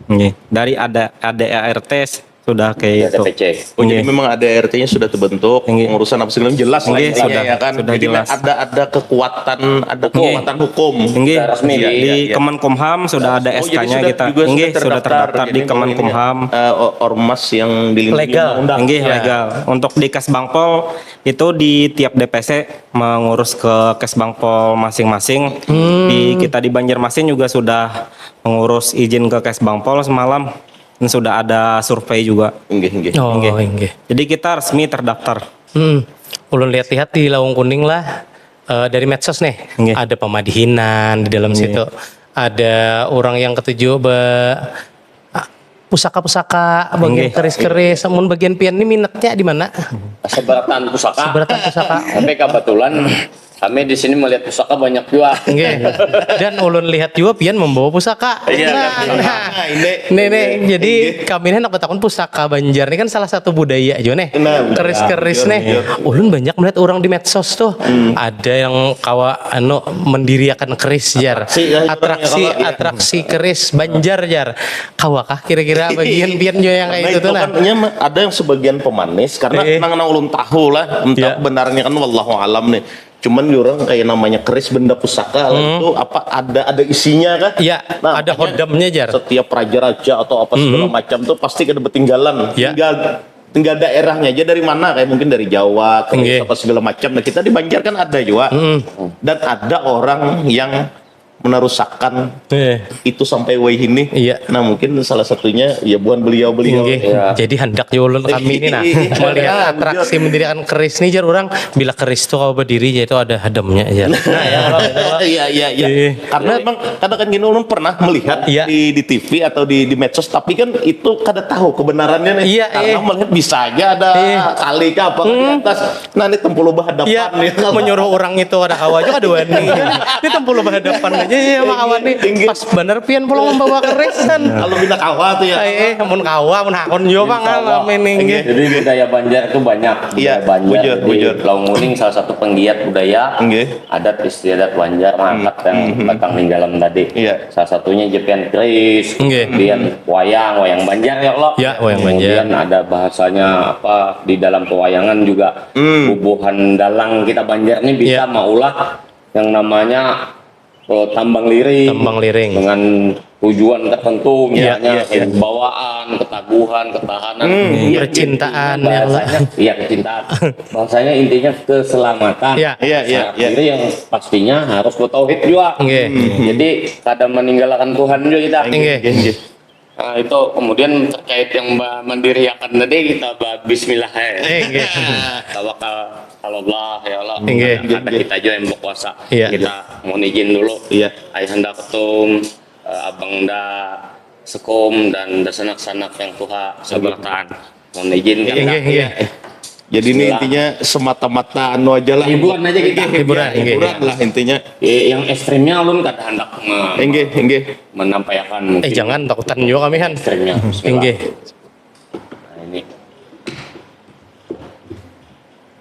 S4: Nggih. Dari ada ADART sudah kayak itu.
S3: DPC.
S2: Oh, jadi
S4: Nggih.
S2: memang ada RT-nya sudah terbentuk,
S4: Nggih.
S2: pengurusan apa segala jelas lah
S4: Nggih,
S2: intinya
S4: sudah.
S2: ya kan.
S4: Sudah
S2: Jadi
S4: jelas.
S2: ada kekuatan hukum.
S4: Nggih,
S3: Sudah resmi
S4: di
S2: iya.
S4: Kemenkumham sudah ada
S2: Oh, jadi
S4: SK-nya
S2: sudah
S4: kita.
S2: juga
S4: Nggih, sudah terdaftar
S2: Jadi
S4: di Kemenkumham.
S2: ormas yang dilindungi
S1: Legal.
S2: undang-undang.
S4: Nggih,
S1: Ya.
S4: legal. Untuk di Kesbangpol itu di tiap DPC mengurus ke Kesbangpol masing-masing. Di kita di Banjarmasin juga sudah mengurus izin ke Kesbangpol semalam. Dan sudah ada survei juga.
S2: Nggih.
S1: Oh,
S4: Nggih.
S1: nggih.
S4: Jadi kita resmi terdaftar.
S1: Ulun lihat-lihat di Laung Kuning lah dari medsos nih.
S4: Nggih.
S1: Ada pemadihinan di dalam situ. Ada orang yang ketujuh pusaka-pusaka, bagian
S4: Nggih.
S1: keris-keris, namun bagian pian ini minatnya di mana?
S3: Seberatan pusaka.
S1: Seberatan pusaka.
S3: Tapi kebetulan kami di sini melihat pusaka banyak juga.
S1: Nggih. Dan ulun lihat juga pian membawa pusaka.
S2: Iya,
S1: Nah,
S2: ini.
S1: nih, jadi kami hendak bertakun pusaka Banjar ini kan salah satu budaya aja nih.
S2: Nah,
S1: Keris-keris
S2: betul,
S1: nih. Ulun banyak melihat orang di medsos tuh. Ada yang mendiriakan keris jar. Atraksi keris Banjar jar. Kawakah kira-kira bagian pian juga yang kayak
S2: Nah,
S1: itu tuh nah.
S2: kan ada yang sebagian pemanis karena nang ulun tahu lah entah
S1: Iya.
S2: benarnya kan wallahu alam nih. Cuman orang kayak namanya keris benda pusaka lah itu apa ada isinya kah?
S1: Iya,
S2: Nah,
S1: ada
S2: makanya
S1: hodamnya jar.
S2: Setiap raja-raja atau apa segala macam tuh pasti ada ketinggalan.
S1: Iya.
S2: Tinggal daerahnya aja dari mana kayak mungkin dari Jawa keris
S1: Nggih.
S2: apa segala macam. Nah kita di Banjar kan ada juga dan ada orang yang menerusakkan itu sampai ini.
S1: Iya.
S2: Nah mungkin salah satunya ya bukan beliau-beliau.
S1: Nggih.
S3: Ya.
S1: Jadi hendak ulun kami ini nah melihat atraksi mendirikan keris nih jar orang bila keris tuh kalau berdiri ya itu ada hadamnya jar. Nah ya kalau gitu.
S2: Iya.
S1: Iya.
S2: Karena emang kadang kan gini ulun pernah melihat
S1: Iya.
S2: di TV atau di medsos, tapi kan itu kada tahu kebenarannya nih.
S1: Iya,
S2: Karena melihat bisa aja ada kali ke apa di atas. Nah ini tempuluh hadapan
S1: Iya,
S2: nih.
S1: menyuruh orang itu ada kawa aja ada wani. Ini tempuluh berhadapan aja ya sama kawan nih. Pas bener pian pulang membawa keris kan.
S2: Kalau bina kawa tuh ya.
S1: Mun kawa mun hakon yo bang ngalamin nggih.
S3: Jadi budaya Banjar itu banyak.
S2: Iya,
S3: Budaya Banjar.
S2: bujur.
S3: Jadi Laung Kuning salah satu penggiat budaya.
S2: Nggih.
S3: Adat istiadat Banjar mangkat yang batang ninggalan tadi.
S2: Iya.
S3: Salah satunya jepian keris,
S1: Nggih.
S3: kemudian wayang Banjar ya Allah.
S1: Ya, wayang Banjar.
S3: Kemudian ada bahasanya apa di dalam pewayangan juga bubuhan dalang kita Banjar ini bisa
S1: Iya.
S3: maulah yang namanya tambang liring.
S1: Tambang liring.
S3: Dengan tujuan tertentu
S1: Iya,
S3: misalnya
S2: iya.
S3: bawaan, ketaguhan, ketahanan,
S1: percintaan, ya Allah.
S3: bahasanya, iya kecintaan. Bahasanya intinya keselamatan.
S1: Iya.
S2: Iya.
S3: Jadi yang pastinya harus bertauhid juga.
S1: Nggih.
S3: Jadi kadang meninggalkan Tuhan juga kita.
S1: Nggih.
S3: Nah, itu kemudian terkait yang mendiriakan tadi kita bismillah
S1: Nggih.
S3: tawakal Allah ya Allah.
S1: Nggih.
S3: Ada kita juga yang berkuasa.
S1: Iya.
S3: Kita mohon izin dulu.
S2: Iya.
S3: Ayahanda Ketum, Abang Da Sekum dan sanak-sanak yang Tuha sebertaan. Mohon izin kan.
S1: Nggih.
S2: Jadi ini intinya semata-mata anu aja lah.
S3: Hiburan aja kita.
S1: Hiburan,
S2: Hiburan lah intinya.
S3: Yang ekstrimnya ulun kada hendak
S2: Enggih.
S3: menampaikan mungkin
S1: Jangan takutan juga kami kan.
S3: ekstrimnya. Bismillah.
S1: Nggih.
S3: Nah, ini.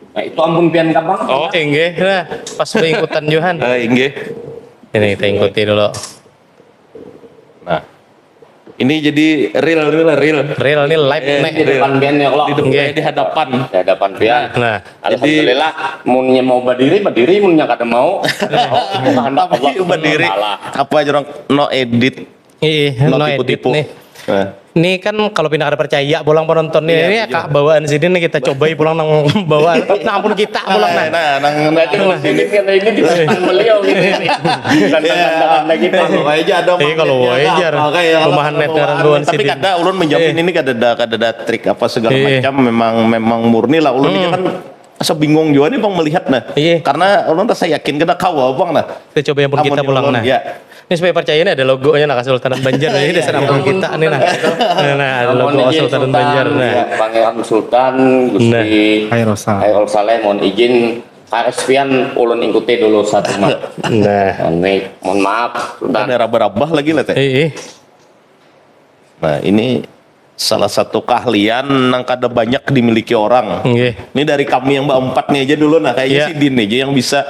S3: Nah, itu ampun pian kabang.
S1: Oh, nggih. Nah, pas ikutan Johan.
S2: Enggih.
S1: Ini kita ikuti dulu.
S2: Nah. Ini jadi real.
S1: Real nih live nih.
S3: Di depan pian ya Allah.
S2: Di hadapan.
S3: Di hadapan pian.
S1: Nah,
S3: Alhamdulillah, munnya mau berdiri, munnya kada mau. Kehendak Allah.
S2: Berdiri. Apa aja orang no edit,
S1: iya, no edit
S2: tipu-tipu.
S1: nih.
S2: Nah.
S1: Ini kan kalau pindah kada percaya pulang penonton nih, ini kak bawaan sini nih kita cobai pulang nang bawaan. Nah ampun kita pulang nah.
S2: nang
S3: Ini karena ini di depan beliau ini. Tanda-tanda lagi
S2: kalau aja ada
S1: Kalau wajar rumahan net ngaranduan
S2: tapi
S1: sini.
S2: kada ulun menjamin ini kada ada trik apa segala macam, memang murni lah ulun ini kan asa bingung juga nih bang melihat nah.
S1: Iya.
S2: Karena ulun rasa yakin kada kawa bang nah.
S1: Kita coba yang pun kita
S2: Amun
S1: pulang
S2: ulun,
S1: nah.
S2: ya.
S1: Ini supaya percaya ini ada logonya nah Kesultanan Banjar ini dasar ampun kita nih nah. Nah ada logo Kesultanan Banjar nah.
S3: Pangeran Sultan Gusti Hairul Saleh mohon izin Karespian ulun ikuti dulu satu mat.
S1: Nah.
S3: Mohon maaf Sultan.
S2: Ada raba-rabah lagi lah teh. Nah ini salah satu keahlian yang kada banyak dimiliki orang.
S1: Nggih.
S2: Ini dari kami yang berempat nih aja dulu nah kayaknya si Din aja yang bisa.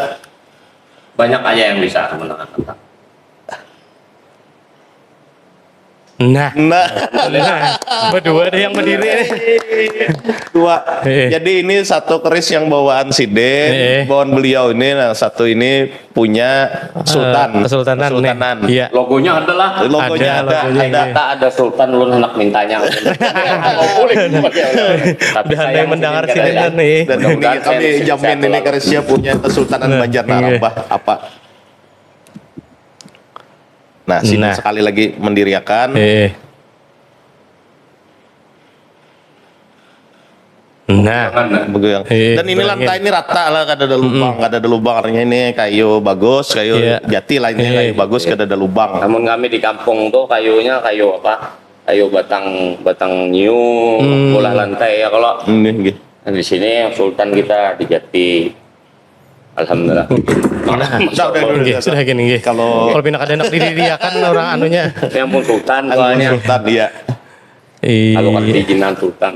S3: Banyak aja yang bisa kemenangan tentang.
S1: Nah.
S2: Nah,
S1: Berdua deh yang berdiri nih.
S2: dua. Jadi ini satu keris yang bawaan si Den, bawaan beliau ini. Nah, satu ini punya Sultan.
S1: Kesultanan nih. Iya.
S3: Logonya adalah
S2: Logonya
S1: Ada, logonya
S2: ada.
S3: tak ada Sultan ulun hendak mintanya.
S1: Udah ada yang mendengar sini
S3: kan
S1: nih.
S2: Dan ini kami jamin ini kerisnya punya Kesultanan Banjar Narambah apa. Nah, sini sekali lagi mendiriakan.
S1: Nah,
S2: Begitu. Dan ini lantai ini rata lah, kada ada lubang, kada ada lubang. Artinya ini kayu bagus, kayu jati lah ini kayu bagus, kada ada lubang.
S3: Namun kami di kampung tuh kayunya kayu apa? Kayu batang nyiu, bola lantai ya kalau. Nah, di sini Sultan kita di Jati. Alhamdulillah.
S1: Sudah gini. Kalau pindah kada enak didiriakan orang anunya.
S3: Yang pun Sultan soalnya.
S2: Sultan dia.
S3: Kalau kan perizinan Sultan.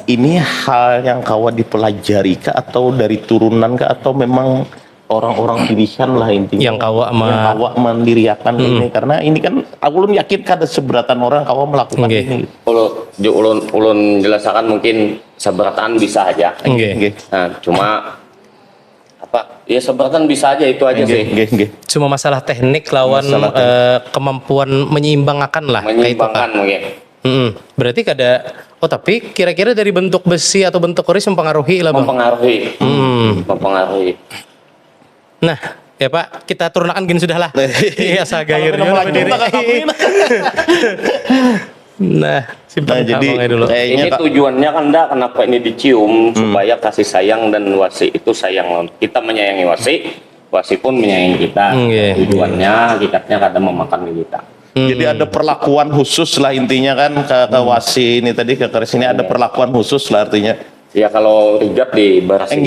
S2: Ini hal yang kawa dipelajari kah atau dari turunan kah atau memang orang-orang pilihan lah intinya
S1: yang kawa
S2: mendiriakan ini, karena ini kan aku belum yakin kada seberatan orang kawa melakukan ini.
S3: Kalau ulun jelaskan mungkin seberatan bisa aja. Nah, cuma apa? Ya seberatan bisa aja itu aja sih.
S1: Cuma masalah teknik lawan kemampuan menyeimbangkan lah.
S3: Menyeimbangkan mungkin.
S1: Berarti kada. Oh tapi kira-kira dari bentuk besi atau bentuk keris mempengaruhi lah bang.
S3: Mempengaruhi.
S1: Nah Ya Pak, kita turunkan gini sudah lah. Iya, sagair
S2: Kalau
S1: juga
S2: lanjut,
S1: berdiri.
S2: tak kami.
S1: Nah, simpan
S2: Nah, jadi
S1: kantongnya dulu.
S2: kayaknya
S3: Ini tujuannya kan enggak, kenapa ini dicium supaya kasih sayang dan wasi itu sayang lawan kita, menyayangi wasi, wasi pun menyayangi kita.
S1: Iya.
S3: Tujuannya kikatnya kadang memakan kita.
S2: Jadi ada perlakuan khusus lah intinya kan ke wasi ini tadi ke keris ini ada perlakuan khusus lah artinya.
S3: Ya kalau rijab di barasih,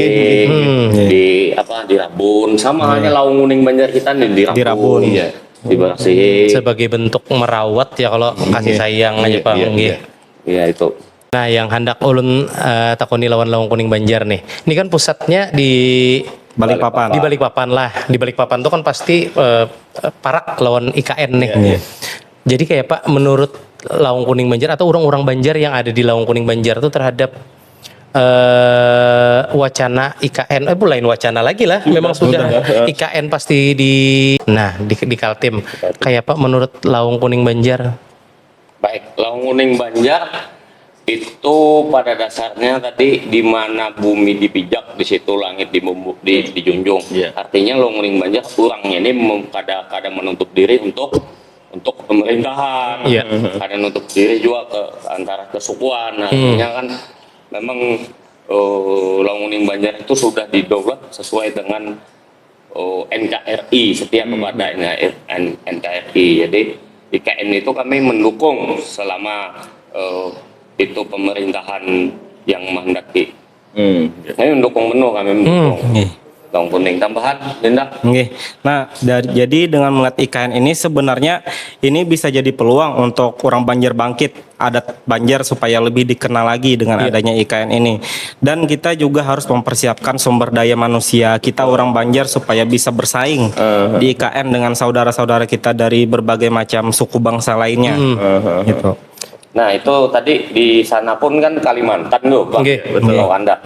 S3: di apa di Rabun, sama halnya laung kuning Banjar kita nih di Rabun.
S4: Di Rabun.
S3: Iya. Di barasih.
S1: Sebagai bentuk merawat ya kalau kasih sayang aja Pak.
S2: Iya,
S1: Nggih.
S2: iya.
S3: Iya itu.
S1: Nah, yang hendak ulun takoni lawan Laung Kuning Banjar nih. Ini kan pusatnya di
S4: Balikpapan.
S1: Di Balikpapan lah. Di Balikpapan tuh kan pasti parak lawan IKN nih.
S2: Iya.
S1: Jadi kayak Pak, menurut Laung Kuning Banjar atau orang-orang Banjar yang ada di Laung Kuning Banjar tuh terhadap wacana IKN, lain wacana lagi lah. Memang sudah IKN pasti di Kaltim. Kayak Pak, menurut Laung Kuning Banjar.
S3: Baik, laung kuning Banjar itu pada dasarnya tadi di mana bumi dipijak di situ langit dijunjung.
S2: Iya.
S3: Artinya laung kuning Banjar kurangnya ini kadang menutup diri untuk pemerintahan,
S1: Iya.
S3: kadang menutup diri juga ke antara kesukuan. Artinya kan memang laung kuning Banjar itu sudah didaulat sesuai dengan NKRI, setia kepada NKRI. Jadi IKN itu kami mendukung selama itu pemerintahan yang menghendaki. Kami mendukung penuh, kami mendukung. Laung kuning tambahan, Linda.
S4: Oke. Nah, jadi dengan melihat IKN ini sebenarnya ini bisa jadi peluang untuk orang Banjar bangkit, adat Banjar supaya lebih dikenal lagi dengan adanya IKN ini. Dan kita juga harus mempersiapkan sumber daya manusia kita orang Banjar supaya bisa bersaing di IKN dengan saudara-saudara kita dari berbagai macam suku bangsa lainnya. Gitu.
S3: Nah itu tadi di sana pun kan Kalimantan tuh, Bang.
S1: Oke.
S3: Betul Anda.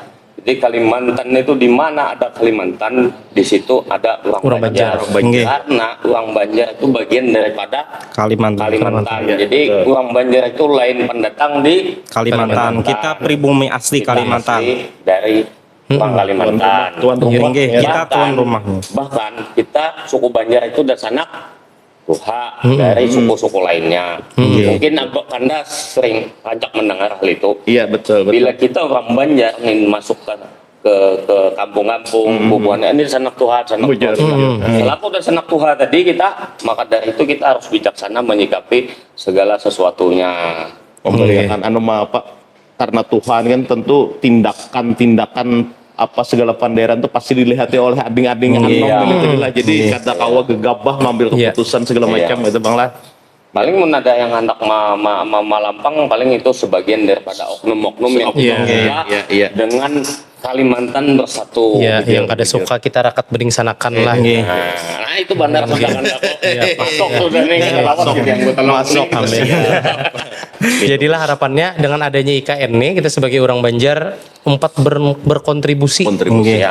S3: Jadi Kalimantan itu di mana ada Kalimantan, di situ ada orang Banjar.
S4: Banjar.
S3: Karena orang Banjar itu bagian daripada
S4: Kalimantan.
S3: Jadi orang Banjar itu lain pendatang di
S4: Kalimantan. Kita pribumi asli Kalimantan.
S3: Asli dari orang Kalimantan.
S2: Tuan rumah.
S4: Nggih, kita tuan rumahnya.
S3: Bahkan kita suku Banjar itu dari sanak Tuha dari suku-suku lainnya. Mungkin Anda sering ajak mendengar hal itu.
S2: Iya betul.
S3: Bila kita orang Banjar ingin masuk ke kampung-kampung, bubuan ini sanak Tuha, sanak Tuha. Selaku dan sanak Tuha tadi maka dari itu kita harus bijaksana menyikapi segala sesuatunya.
S2: Pemberian apa karena Tuhan kan tentu tindakan apa segala panderan itu pasti dilihatnya oleh ading-ading jadi kata kawa gegabah ngambil keputusan segala macam itu Bang lah.
S3: Paling ada yang hendak malampang, paling itu sebagian daripada oknum-oknum yang dengan Kalimantan bersatu.
S1: Iya, yang kada suka kita rakat bening sanakan lah.
S3: Nah itu bandar sedangkan masuk sudah nih
S2: Masuk
S1: Jadilah harapannya dengan adanya IKN nih kita sebagai orang Banjar berkontribusi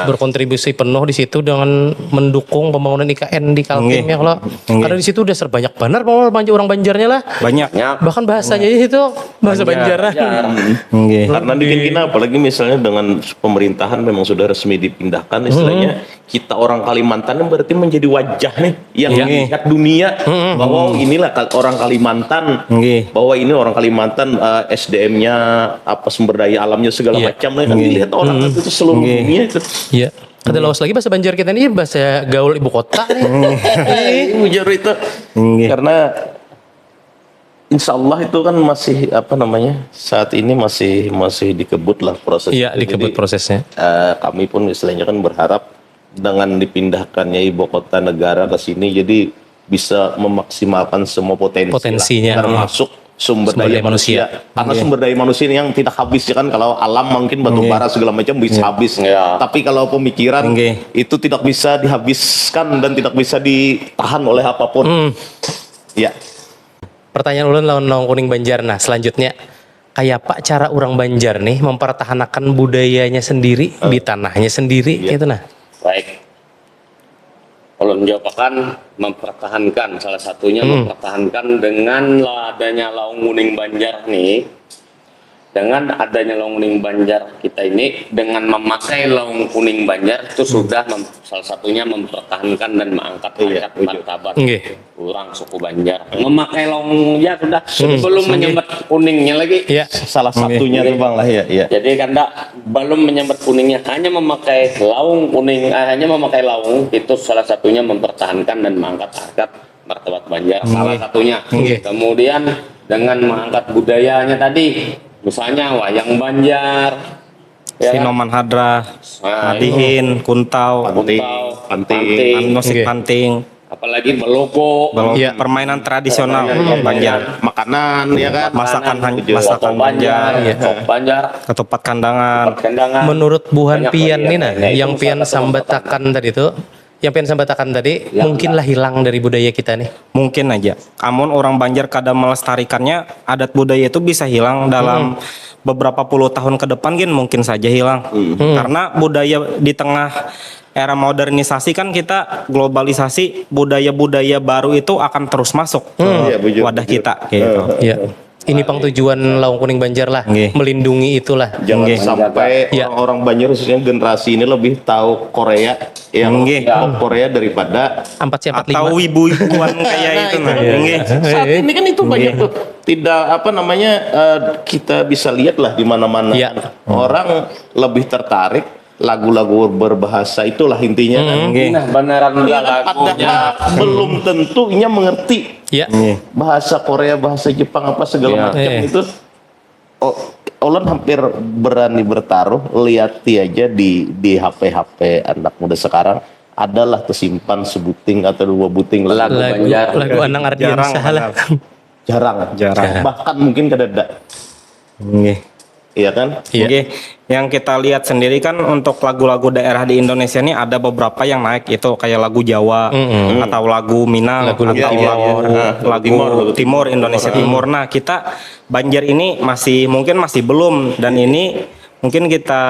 S1: berkontribusi penuh di situ dengan mendukung pembangunan IKN di Kaltim ya kalau karena di situ udah serbanyak benar orang Banjarnya lah
S4: Banyak.
S1: bahkan bahasanya itu bahasa Banjar.
S2: Karena dikira apalagi misalnya dengan pemerintahan memang sudah resmi dipindahkan istilahnya kita orang Kalimantan yang berarti menjadi wajah nih yang melihat dunia bahwa inilah orang Kalimantan bahwa ini orang Kalimantan SDM-nya apa sumber daya alamnya segala macam nih kan dilihat orang itu seluruh dunia itu.
S1: Iya. Kata lawas lagi bahasa Banjar kita ini bahasa gaul ibu kota nih.
S2: Ujar itu. Karena Insya Allah itu kan masih saat ini masih dikebut lah proses.
S1: Iya, dikebut prosesnya.
S2: Kami pun istilahnya kan berharap dengan dipindahkannya ibu kota negara ke sini jadi bisa memaksimalkan semua potensinya termasuk sumber daya manusia. Karena sumber daya manusia yang tidak habis ya kan kalau alam mungkin batu bara segala macam bisa habis. Tapi kalau pemikiran itu tidak bisa dihabiskan dan tidak bisa ditahan oleh apapun. Ya. Pertanyaan
S1: ulun lawan Laung Kuning Banjar. Nah, selanjutnya kayak Pak cara orang Banjar nih mempertahankan budayanya sendiri di tanahnya sendiri gitu nah.
S3: Baik. Kalau menjawabkan mempertahankan salah satunya mempertahankan dengan adanya Laung Kuning Banjar nih dengan adanya Laung Kuning Banjar kita ini, dengan memakai Laung Kuning Banjar itu sudah salah satunya mempertahankan dan mengangkat harkat martabat
S1: Nggih.
S3: orang suku Banjar. Memakai Laung ya sudah belum menyambat kuningnya lagi.
S1: Ya.
S2: Salah satunya tuh Bang lah ya.
S3: Jadi Kanda belum menyambat kuningnya, hanya memakai Laung Kuning, hanya memakai Laung itu salah satunya mempertahankan dan mengangkat harkat martabat Banjar, salah satunya. Kemudian dengan mengangkat budayanya tadi, misalnya wayang Banjar, ya kan?
S4: Sinoman Hadra, Madihin, Kuntau,
S3: Panting,
S4: musik panting,
S3: apalagi beloko,
S1: Iya.
S4: permainan tradisional Banjar,
S2: Makanan ya kan.
S4: masakan
S3: Soto Banjar, Sop Banjar,
S4: ketupat kandangan.
S3: kendangan.
S1: Menurut Buhan
S3: Banyak
S1: Pian
S3: lagi
S1: nih
S3: yang
S1: nah,
S3: lainnya.
S1: yang
S3: Itu
S1: Pian
S3: salah satu
S1: sambatakan tadi tuh, yang Pian sambatakan tadi, mungkinlah hilang dari budaya kita nih.
S4: Mungkin aja. Namun orang Banjar kadang melestarikannya, adat budaya itu bisa hilang dalam beberapa puluh tahun ke depan, mungkin saja hilang. Karena budaya di tengah era modernisasi kan kita globalisasi, budaya-budaya baru itu akan terus masuk ke
S2: Iya, bujur,
S4: wadah
S2: bujur.
S4: kita gitu.
S1: Ya. Ini pang tujuan Laung Kuning Banjar lah,
S4: Nggih.
S1: melindungi itulah.
S2: Jangan
S4: Nggih.
S2: sampai
S1: Iya.
S2: orang-orang Banjar khususnya generasi ini lebih tahu Korea yang
S4: Nggih.
S2: Korea daripada
S1: 445.
S4: Atau wibu-wibuan kayak itu nah. Nggih.
S2: saat ini kan itu banyak tuh. Tidak apa namanya kita bisa lihat lah di mana-mana
S1: Iya.
S2: orang lebih tertarik lagu-lagu berbahasa, itulah intinya kan.
S4: Nggih.
S3: Nah, beneran
S2: Iya
S3: udah
S2: kan,
S3: lagunya.
S2: padahal belum tentu inya mengerti
S1: Ya.
S4: Nggih.
S2: bahasa Korea, bahasa Jepang apa segala
S3: Iya.
S2: macam
S1: Iya.
S2: itu. Ulun hampir berani bertaruh lihat aja di HP anak muda sekarang adalah tersimpan sebuting atau dua buting
S3: Lagu
S1: Lagu,
S3: Banjar.
S1: lagu Anang Ardian
S4: Jarang,
S1: salah.
S2: jarang. Bahkan mungkin kadada.
S4: Nggih.
S2: Iya kan?
S1: Iya.
S4: Oke, yang kita lihat sendiri kan untuk lagu-lagu daerah di Indonesia ini ada beberapa yang naik itu kayak lagu Jawa atau lagu Minang
S1: Lagu-lagu
S4: atau
S1: Timur.
S4: lagu Timur Indonesia Timur. Nah, kita Banjar ini mungkin masih belum, dan ini mungkin kita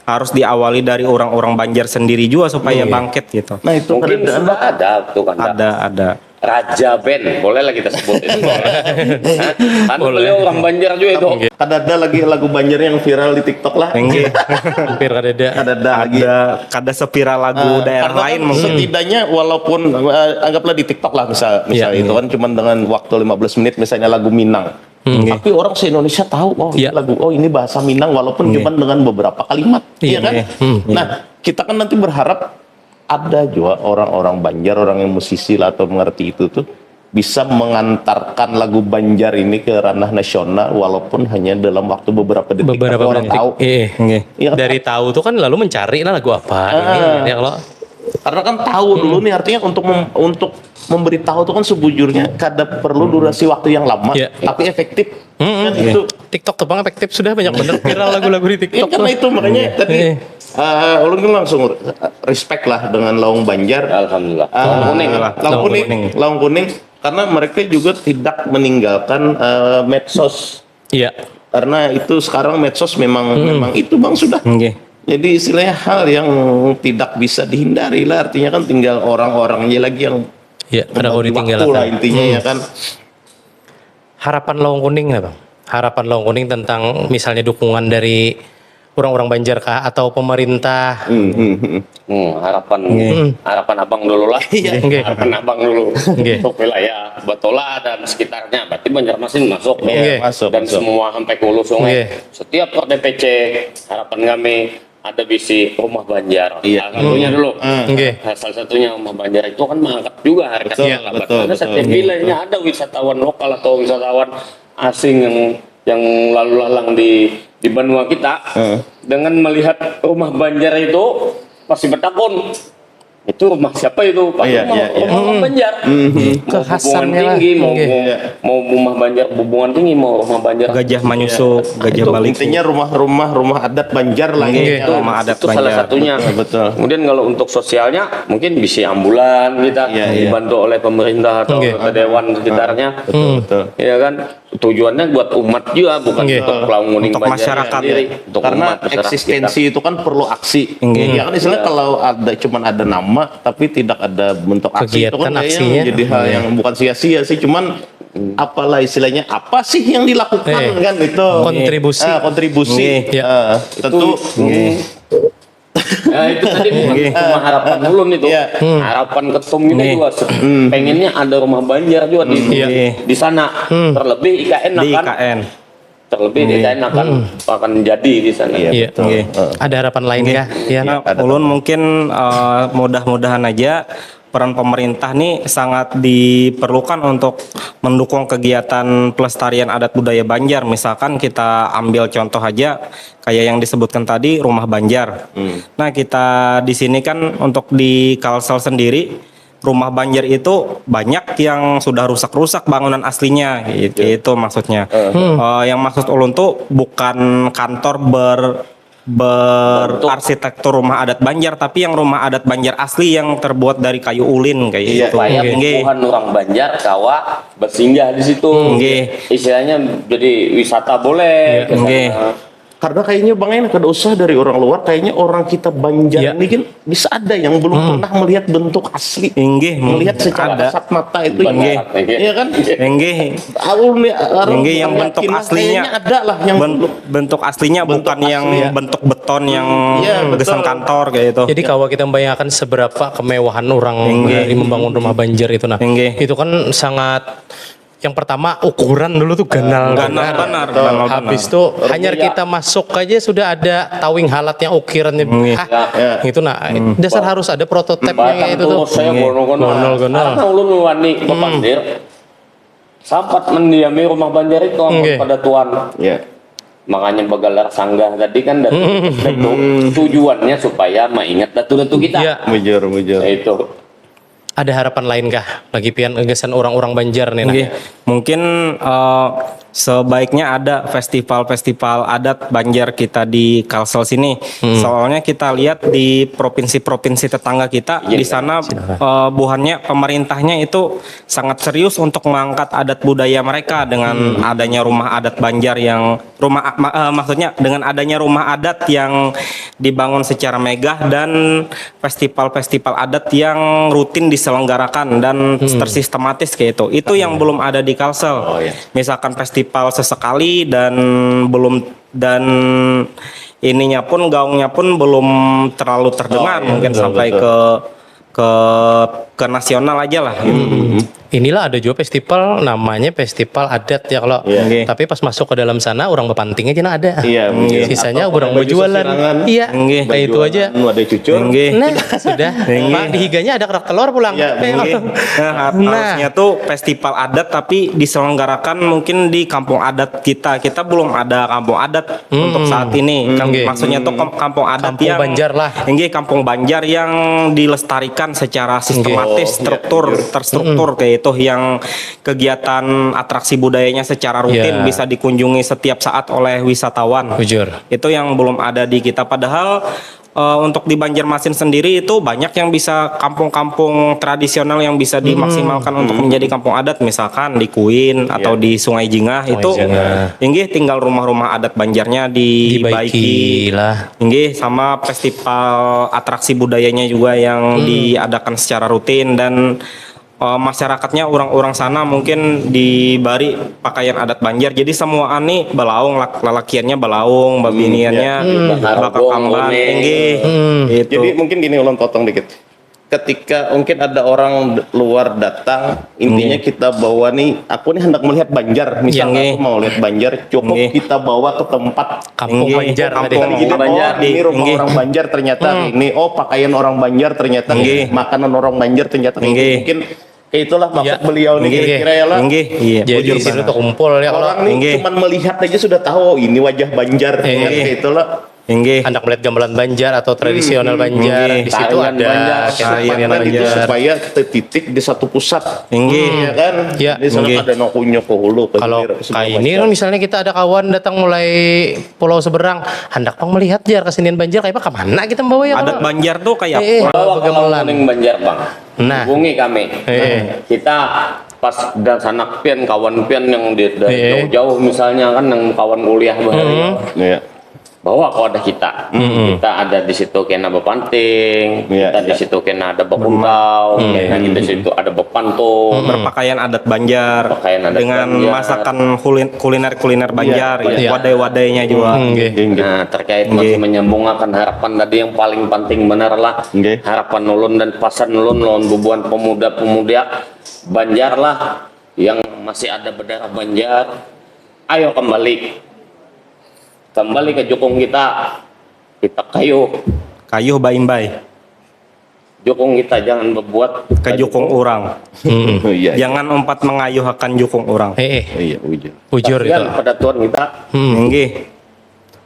S4: harus diawali dari orang-orang Banjar sendiri juga supaya bangkit gitu.
S2: Nah itu
S3: Mungkin
S2: kadada.
S3: sudah ada tuh kan.
S4: Ada.
S3: Raja Band, boleh lah kita sebut itu. Hah? Kan beliau orang Banjar juga itu.
S2: Kadada lagi lagu Banjar yang viral di TikTok lah.
S4: Nggih.
S1: Hampir kadada.
S2: Kadada lagi.
S4: Ada sepiral lagu daerah
S2: Karena
S4: lain
S2: kan
S4: mungkin.
S2: setidaknya walaupun anggaplah di TikTok lah misal
S1: Iya.
S2: itu kan cuma dengan waktu 15 menit misalnya lagu Minang. Tapi orang se-Indonesia tahu ini
S1: Iya.
S2: lagu ini bahasa Minang walaupun cuma dengan beberapa kalimat,
S1: Iya.
S2: iya kan? Nah, kita kan nanti berharap ada juga orang-orang Banjar, orang yang musisi lah atau mengerti itu tuh bisa mengantarkan lagu Banjar ini ke ranah nasional walaupun hanya dalam waktu beberapa detik.
S1: Beberapa
S2: tapi orang
S1: menit.
S2: tahu.
S1: Iya.
S4: Nggih.
S2: Iya kan?
S1: Dari tahu tuh kan lalu mencari lah lagu apa ini. Ya, kalau
S2: Karena kan tahu dulu nih artinya untuk memberitahu itu kan sebujurnya kada perlu durasi waktu yang lama,
S1: Iya.
S2: tapi efektif. Kan itu.
S1: TikTok tuh bang efektif sudah banyak bener viral lagu-lagu di
S2: Ya,
S1: TikTok.
S2: karena
S1: tuh.
S2: itu makanya tadi
S1: Iya.
S2: ulun kan langsung respect lah dengan Laung Banjar.
S3: Alhamdulillah.
S2: Laung
S3: Kuning.
S2: Laung Kuning karena mereka juga tidak meninggalkan medsos.
S1: Iya.
S2: Karena itu sekarang medsos memang itu Bang sudah.
S4: Nggih.
S2: Jadi istilahnya hal yang tidak bisa dihindari lah, artinya kan tinggal orang-orangnya lagi yang
S1: Iya, ada mau
S2: membagi waktu
S1: ditinggalkan.
S2: lah intinya ya kan.
S1: Harapan Laung Kuning lah bang. Harapan Laung Kuning tentang misalnya dukungan dari orang-orang Banjar kah atau pemerintah.
S3: Harapan abang dulu lah.
S1: Nggih.
S3: Harapan abang dulu.
S1: Nggih.
S3: Untuk wilayah Batola dan sekitarnya. Berarti Banjarmasin masuk.
S1: Nggih.
S2: Masuk,
S3: Dan
S2: masuk.
S3: semua sampai ke hulu sungai.
S1: Nggih.
S3: Setiap per DPC harapan kami ada visi rumah Banjar.
S2: Iya.
S3: Salah satunya dulu.
S1: Nggih.
S3: Salah satunya rumah Banjar itu kan mengangkat juga harga
S2: Betul,
S3: martabat.
S2: betul,
S3: Karena
S2: betul.
S3: setiap wilayahnya ada wisatawan lokal atau wisatawan asing yang lalu lalang di benua kita dengan melihat rumah Banjar itu pasti bertakun itu rumah siapa itu Pak?
S2: Iya,
S3: rumah,
S2: iya, iya.
S3: rumah Banjar. Mau hubungan
S1: Kekhasannya lah.
S3: tinggi, mau
S1: Iya.
S3: mau rumah Banjar hubungan tinggi, mau rumah Banjar
S4: Gajah Manyusuk, Gajah
S3: Itu
S4: Balik.
S2: Intinya rumah adat Banjar lah
S1: Nggih.
S2: ya.
S3: itu,
S4: Rumah adat
S3: itu salah
S4: Banjar.
S3: satunya.
S2: Betul.
S3: Kemudian kalau untuk sosialnya mungkin bisa ambulan kita
S2: Iya, iya.
S3: dibantu oleh pemerintah atau
S1: Nggih.
S3: dewan sekitarnya.
S2: Betul.
S3: Ya kan tujuannya buat umat juga bukan
S1: Nggih.
S3: untuk Laung Kuning
S4: Untuk
S3: Banjar
S4: masyarakat,
S3: sendiri,
S2: ya.
S3: untuk
S2: Karena
S3: umat masyarakat
S2: eksistensi itu kan perlu aksi. Ya kan istilahnya kalau ada cuman ada nama tapi tidak ada bentuk aksi itu kan
S1: Kegiatan
S2: kayaknya
S1: aksinya.
S2: menjadi hal yang bukan sia-sia sih, cuman apalah istilahnya, apa sih yang dilakukan kan itu
S1: Kontribusi.
S2: kontribusi.
S1: Iya.
S2: Tentu
S3: Nah, itu tadi bukan cuma harapan ulun itu. Harapan ketum kita juga pengennya ada rumah Banjar juga di sana. Terlebih IKN
S4: Di
S3: akan
S4: IKN.
S3: terlebih di IKN akan jadi di sana.
S1: Iya. Ada harapan lain kah? Iya.
S4: Ya, ulun mungkin mudah-mudahan aja peran pemerintah nih sangat diperlukan untuk mendukung kegiatan pelestarian adat budaya Banjar. Misalkan kita ambil contoh aja kayak yang disebutkan tadi rumah Banjar. Nah, kita di sini kan untuk di Kalsel sendiri rumah Banjar itu banyak yang sudah rusak-rusak bangunan aslinya, itu maksudnya. Yang maksud ulun tuh bukan kantor berarsitektur rumah adat Banjar, tapi yang rumah adat Banjar asli yang terbuat dari kayu ulin kayak gitu.
S3: Supaya tumbuhan orang Banjar kawa bersinggah di situ. Istilahnya jadi wisata boleh ke sana.
S2: karena kayaknya Bang enak ada usaha dari orang luar, kayaknya orang kita Banjar ini kan bisa ada yang belum pernah melihat bentuk asli, melihat secara kasat mata itu, iya kan?
S4: Yang bentuk aslinya
S2: ada lah, yang
S4: bentuk aslinya bukan yang bentuk beton yang desain kantor kayak itu.
S1: Jadi kalau kita membayangkan seberapa kemewahan orang dari membangun rumah Banjar itu, itu kan sangat. Yang pertama ukuran dulu tuh ganal
S4: benar.
S1: Habis tuh hanya kita masuk aja sudah ada tawing halat yang ukirannya gitu. Dasar harus ada prototipenya kayak itu tuh.
S3: Saya gonol-gonol. Karena ulun wani Banjar sempat mendiami rumah Banjar itu pada tuan. Makanya begalar sanggah tadi kan tujuannya supaya mengingat datu-datu kita.
S2: Mujur.
S3: Itu.
S1: Ada harapan lain kah bagi pian gesan orang-orang Banjar nih?
S4: Mungkin sebaiknya ada festival-festival adat Banjar kita di Kalsel sini. Soalnya kita lihat di provinsi-provinsi tetangga kita di sana buhannya pemerintahnya itu sangat serius untuk mengangkat adat budaya mereka dengan adanya rumah adat Banjar yang maksudnya dengan adanya rumah adat yang dibangun secara megah dan festival-festival adat yang rutin diselenggarakan dan tersistematis kayak itu. Itu yang belum ada di Kalsel. Misalkan festival sesekali dan ininya pun gaungnya pun belum terlalu terdengar, mungkin sampai ke nasional aja lah gitu.
S1: Inilah ada juga festival namanya festival adat ya kalau tapi pas masuk ke dalam sana orang bepanting aja ada. Sisanya orang berjualan. Kayak itu aja.
S2: Ada cucur.
S1: Sudah. Pak di higanya ada kerak telur pulang.
S4: Harusnya tuh festival adat tapi diselenggarakan mungkin di kampung adat kita. Kita belum ada kampung adat untuk saat ini. Maksudnya tuh kampung adat
S1: kampung
S4: yang
S1: Banjar lah.
S4: Kampung Banjar yang dilestarikan secara sistematis, terstruktur kayak itu, yang kegiatan atraksi budayanya secara rutin bisa dikunjungi setiap saat oleh wisatawan. Itu yang belum ada di kita. Padahal untuk di Banjarmasin sendiri itu banyak yang bisa kampung-kampung tradisional yang bisa dimaksimalkan untuk menjadi kampung adat, misalkan di Kuin atau di Sungai Jingah itu tinggal rumah-rumah adat Banjarnya dibaiki lah. Sama festival atraksi budayanya juga yang diadakan secara rutin dan masyarakatnya orang-orang sana mungkin dibari pakaian adat Banjar, jadi semua ani balaung, lalakiannya balaung, babiniannya bakal kamban gitu.
S2: Jadi mungkin gini, ulun potong dikit. Ketika mungkin ada orang luar datang, intinya kita bawa nih, aku nih hendak melihat Banjar, misalnya aku mau lihat Banjar, cukup kita bawa ke tempat
S1: kampung Banjar,
S2: ini rumah orang Banjar ternyata ini, pakaian orang Banjar ternyata makanan orang Banjar ternyata mungkin itulah maksud beliau nih kira-kira ya lah.
S1: Jadi di sini tuh kumpul ya
S2: orang nih cuma melihat aja sudah tahu ini wajah Banjar kayak itulah.
S1: Hendak melihat gamelan Banjar atau tradisional Banjar, di situ ada
S2: tarian itu supaya tertitik di satu pusat. Ya kan? Di sana ada nokunya ke hulu.
S1: Kalau kayak ini misalnya kita ada kawan datang mulai Pulau Seberang, hendak melihat jar kesenian Banjar kayak apa, kemana kita membawa ya?
S4: Adat Banjar tuh kayak
S3: bawa gamelan Banjar Bang. Hubungi kami. Kita pas dan sanak pian kawan pian yang dari jauh-jauh misalnya kan yang kawan kuliah bahari. bahwa kok ada kita, kita ada di situ kena bepanting,
S2: Iya,
S3: kita di situ kena ada bekuntau, kita di situ ada bepantung,
S4: Berpakaian adat Banjar
S3: Pakaian adat
S4: dengan
S3: Banjar.
S4: masakan kuliner Banjar,
S1: iya.
S4: wadai-wadainya juga.
S3: Nah, terkait masih menyambung akan harapan tadi yang paling penting benar lah
S2: Nggih.
S3: harapan ulun dan pasan ulun lawan bubuhan pemuda-pemuda Banjar lah yang masih ada berdarah Banjar. Ayo kembali ke jukung kita
S4: Kayuh baimbai,
S3: jukung kita jangan berbuat
S4: ke jukung orang.
S2: Iya.
S4: Jangan umpat mengayuhkan jukung orang.
S2: Iya, ujur.
S1: Bujur itu.
S3: Kasihan pada Tuhan kita.
S4: Nggih.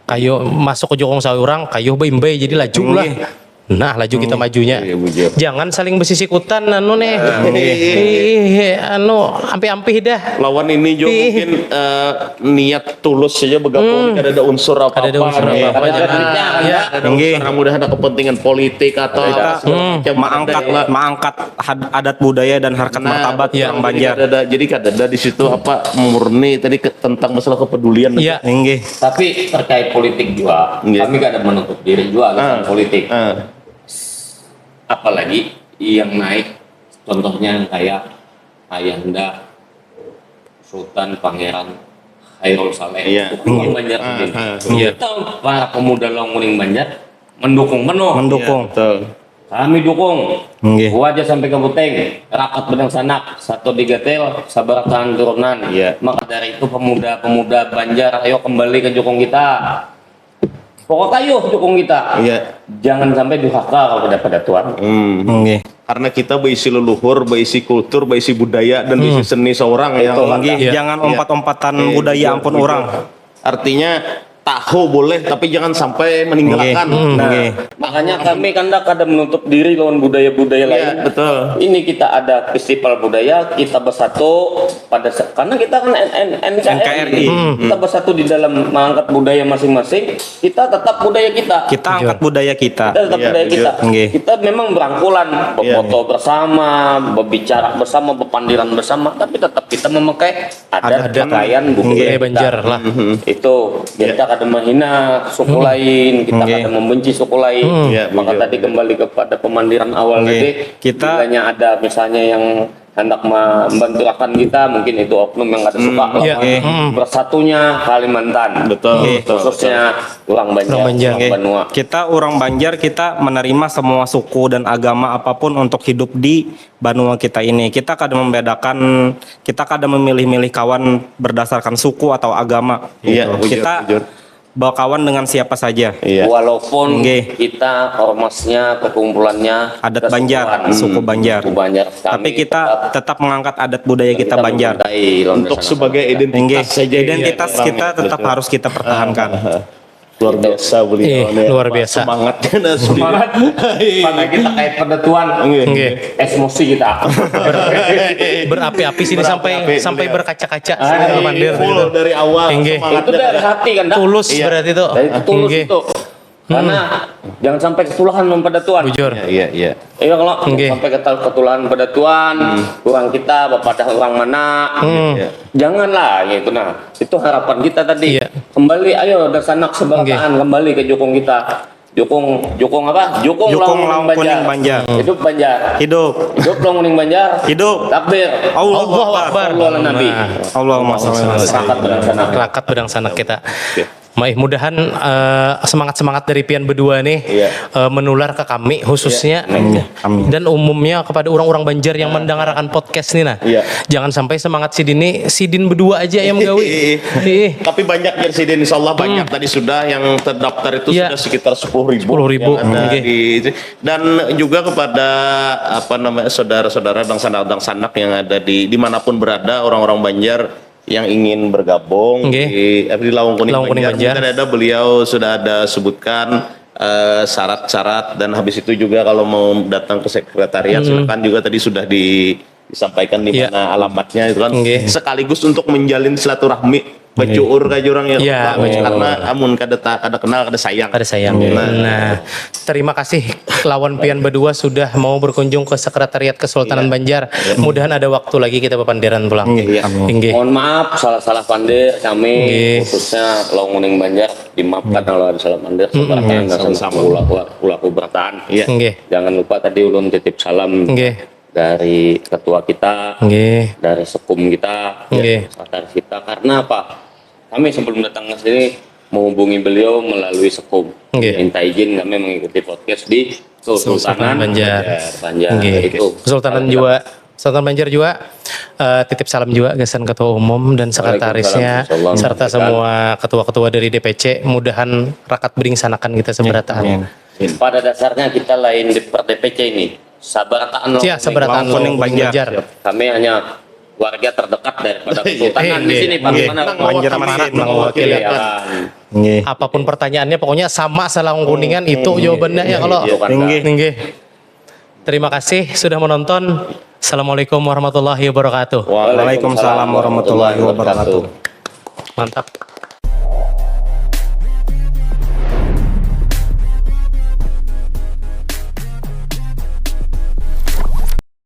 S1: Kayu masuk ke jokong saurang, kayu baimbai jadi laju lah. Nah, laju kita majunya.
S2: Iya, bujur.
S1: Jangan saling bersisikutan anu nih. Anu ampi-ampi dah.
S2: Lawan ini juga mungkin niat tulus saja bergabung, tidak ada unsur apa-apa.
S1: Ada unsur
S2: Iya.
S1: apa-apa,
S2: Ada
S1: jangan.
S2: ada unsur
S4: Nggih.
S2: mudah ada kepentingan politik atau
S4: Kita mengangkat adat budaya dan harkat martabat
S1: iya.
S4: orang Banjar.
S2: Jadi ada di situ apa murni tadi tentang masalah kepedulian.
S1: Iya.
S4: Nggih.
S3: Tapi terkait politik juga,
S2: Iya.
S3: kami gak ada menutup diri juga dengan politik. Apalagi yang naik, contohnya kayak Ayanda, Sultan Pangeran Khairul Saleh,
S2: Iya.
S3: itu orang Banjar sendiri.
S1: Iya.
S3: Kita para pemuda Longkuning Banjar mendukung penuh.
S4: Mendukung.
S2: Betul.
S3: Kami dukung.
S4: Nggih.
S3: Gua aja sampai ke Buteng, rapat bedang sanak, satu digatel, sabar tahan turunan.
S2: Iya.
S3: Maka dari itu pemuda-pemuda Banjar, ayo kembali ke jukung kita. Pokok ayo dukung kita.
S2: Iya.
S3: Jangan sampai durhaka pada Tuhan.
S4: Nggih.
S2: Karena kita berisi leluhur, berisi kultur, berisi budaya dan berisi seni seorang yang
S4: Nggih.
S1: Iya.
S4: Jangan umpat-umpatan budaya ampun orang.
S2: artinya tahu boleh tapi jangan sampai meninggalkan.
S3: Nah,
S4: Nggih.
S3: makanya kami kan kada menutup diri lawan budaya-budaya lain.
S2: Iya, betul.
S3: Ini kita ada festival budaya, kita bersatu karena kita kan NKRI. Kita bersatu di dalam mengangkat budaya masing-masing. Kita tetap budaya kita.
S4: Kita angkat budaya kita.
S3: Kita tetap
S2: Iya,
S3: budaya kita.
S4: Nggih.
S3: Kita memang berangkulan, berfoto bersama, berbicara bersama, berpandiran bersama, tapi tetap kita memakai adat pakaian budaya
S1: Budaya Banjar lah.
S3: itu kita kada menghina suku lain, kita
S4: Nggih.
S3: kada membenci suku lain.
S2: Iya,
S3: Maka
S2: betul.
S3: tadi kembali kepada pemandiran awal
S4: Nggih.
S3: tadi,
S4: Kita-
S3: bilanya ada misalnya yang hendak membantu akan kita, mungkin itu oknum yang kada suka
S1: Iya.
S3: lawan bersatunya Kalimantan,
S2: Betul, betul,
S3: khususnya orang Banjar,
S1: Orang Banjar.
S3: orang Banua.
S4: Kita orang Banjar, kita menerima semua suku dan agama apapun untuk hidup di Banua kita ini. Kita kadang membedakan, kita kadang memilih-milih kawan berdasarkan suku atau agama.
S2: Iya,
S4: Gitu.
S2: jujur,
S4: Kita
S2: jujur.
S4: berkawan dengan siapa saja.
S2: Iya.
S3: Walaupun
S4: Nggih.
S3: kita ormasnya, perkumpulannya
S4: Adat Banjar,
S3: kesukuan.
S4: suku Banjar.
S3: Suku Banjar.
S4: Tapi kita tetap mengangkat adat budaya kita Banjar.
S2: Untuk sebagai
S4: Nggih.
S2: identitas saja.
S4: Identitas
S2: iya,
S4: kita tetap
S2: betul.
S4: harus kita pertahankan.
S2: Luar biasa beliau nih.
S1: luar biasa.
S2: Semangatnya nah,
S3: semangat pada kita kait pada Tuhan.
S1: Nggih.
S3: Emosi kita.
S1: Berapi-api sini
S2: Berapi-api,
S1: sampai
S2: beliau.
S1: berkaca-kaca
S3: Ah,
S1: mandir
S2: Full
S1: gitu.
S2: dari awal
S1: Nggih.
S3: Itu
S2: semangatnya.
S3: dari hati kan, Dak?
S1: Tulus
S2: Iya.
S1: berarti itu.
S3: Dari tulus
S1: Nggih.
S3: itu. Karena jangan sampai ketulahan pada Tuhan.
S1: Bujur.
S2: Iya, iya.
S3: Iya kalau
S1: Nggih.
S3: sampai ketulahan pada Tuhan, kurang kita, bapak orang mana,
S2: Iya.
S3: janganlah gitu. Nah, itu harapan kita tadi.
S1: Iya.
S3: Kembali, ayo Dasanak seberataan, kembali ke jukung kita. Jukung apa? Jukung
S4: Jukung
S3: Laung
S4: Laung Kuning Banjar.
S3: Hidup Banjar.
S4: Hidup.
S3: Hidup Laung Kuning Banjar.
S4: Hidup.
S3: Takbir.
S4: Allahu
S1: Allahu
S4: Akbar.
S1: Akbar.
S3: Allah Nabi.
S4: Allahumma shalli ala
S3: Masyarakat berdasarkan
S1: Rakat pedang sanak kita. Mudah-mudahan semangat-semangat dari pian berdua nih
S2: Iya.
S1: menular ke kami khususnya
S4: Amin.
S1: dan umumnya kepada orang-orang Banjar yang mendengarkan podcast nih nah.
S2: Iya.
S1: Jangan sampai semangat sidin berdua aja yang gawi. Nih.
S2: Tapi banyak Jersiden insya Allah banyak tadi sudah yang terdaftar itu
S1: Iya.
S2: sudah sekitar 10.000
S1: 10.000,
S2: yang ada
S1: oke.
S2: dan juga kepada apa namanya saudara-saudara dangsanak yang ada di dimanapun berada orang-orang Banjar yang ingin bergabung
S1: Oke.
S2: di Laung Kuning
S1: Laung Kuning
S2: Banjar.
S1: Banjar.
S2: Mungkin ada beliau sudah ada sebutkan syarat-syarat dan habis itu juga kalau mau datang ke sekretariat silakan juga tadi sudah disampaikan di
S1: Iya.
S2: mana alamatnya itu kan
S1: Nggih.
S2: sekaligus untuk menjalin silaturahmi bacuur ka jurang ya.
S1: Iya,
S2: Karena amun kada kenal kada sayang.
S1: Pada sayang. Nah, terima kasih lawan pian berdua sudah mau berkunjung ke Sekretariat Kesultanan Banjar. Mudahan ada waktu lagi kita bepandiran pulang.
S2: Iya.
S1: Inggih.
S3: Mohon maaf salah-salah pandir kami
S1: Nggih.
S3: khususnya Laung Kuning Banjar dimaafkan kalau ada salah pandir seberatan dan sama ulah bertahan.
S2: Iya.
S1: Inggih.
S3: Jangan lupa tadi ulun titip salam
S1: Inggih.
S3: dari ketua kita,
S1: Inggih.
S3: dari sekum kita,
S1: Nggih.
S3: sekretaris kita. Karena apa? Kami sebelum datang ke sini menghubungi beliau melalui sekum.
S1: Nggih.
S3: Minta izin kami mengikuti podcast di Kesultanan
S1: Banjar.
S3: Banjar.
S1: Nggih.
S3: Itu.
S1: Kesultanan juga Sultan Banjar juga titip salam juga kesan ketua umum dan sekretarisnya
S3: Waalaikumsalam.
S1: serta semua ketua-ketua dari DPC. Mudahan rakat beringsanakan kita seberataan.
S3: Pada dasarnya kita lain di per DPC ini. Sabarataan
S1: Ya, seberataan
S4: Laung Kuning
S1: Laung
S4: Banjar.
S3: Kami hanya warga terdekat daripada Kesultanan di sini bagaimana
S4: Banjar Masin
S1: mewakili.
S3: Ya kan.
S4: Nggih.
S1: Apapun pertanyaannya pokoknya sama Salaung Kuningan itu jawabannya ya kalau.
S3: Iya, kan.
S1: Inggih. Terima kasih sudah menonton. Assalamualaikum warahmatullahi wabarakatuh.
S4: Waalaikumsalam warahmatullahi wabarakatuh.
S1: Mantap.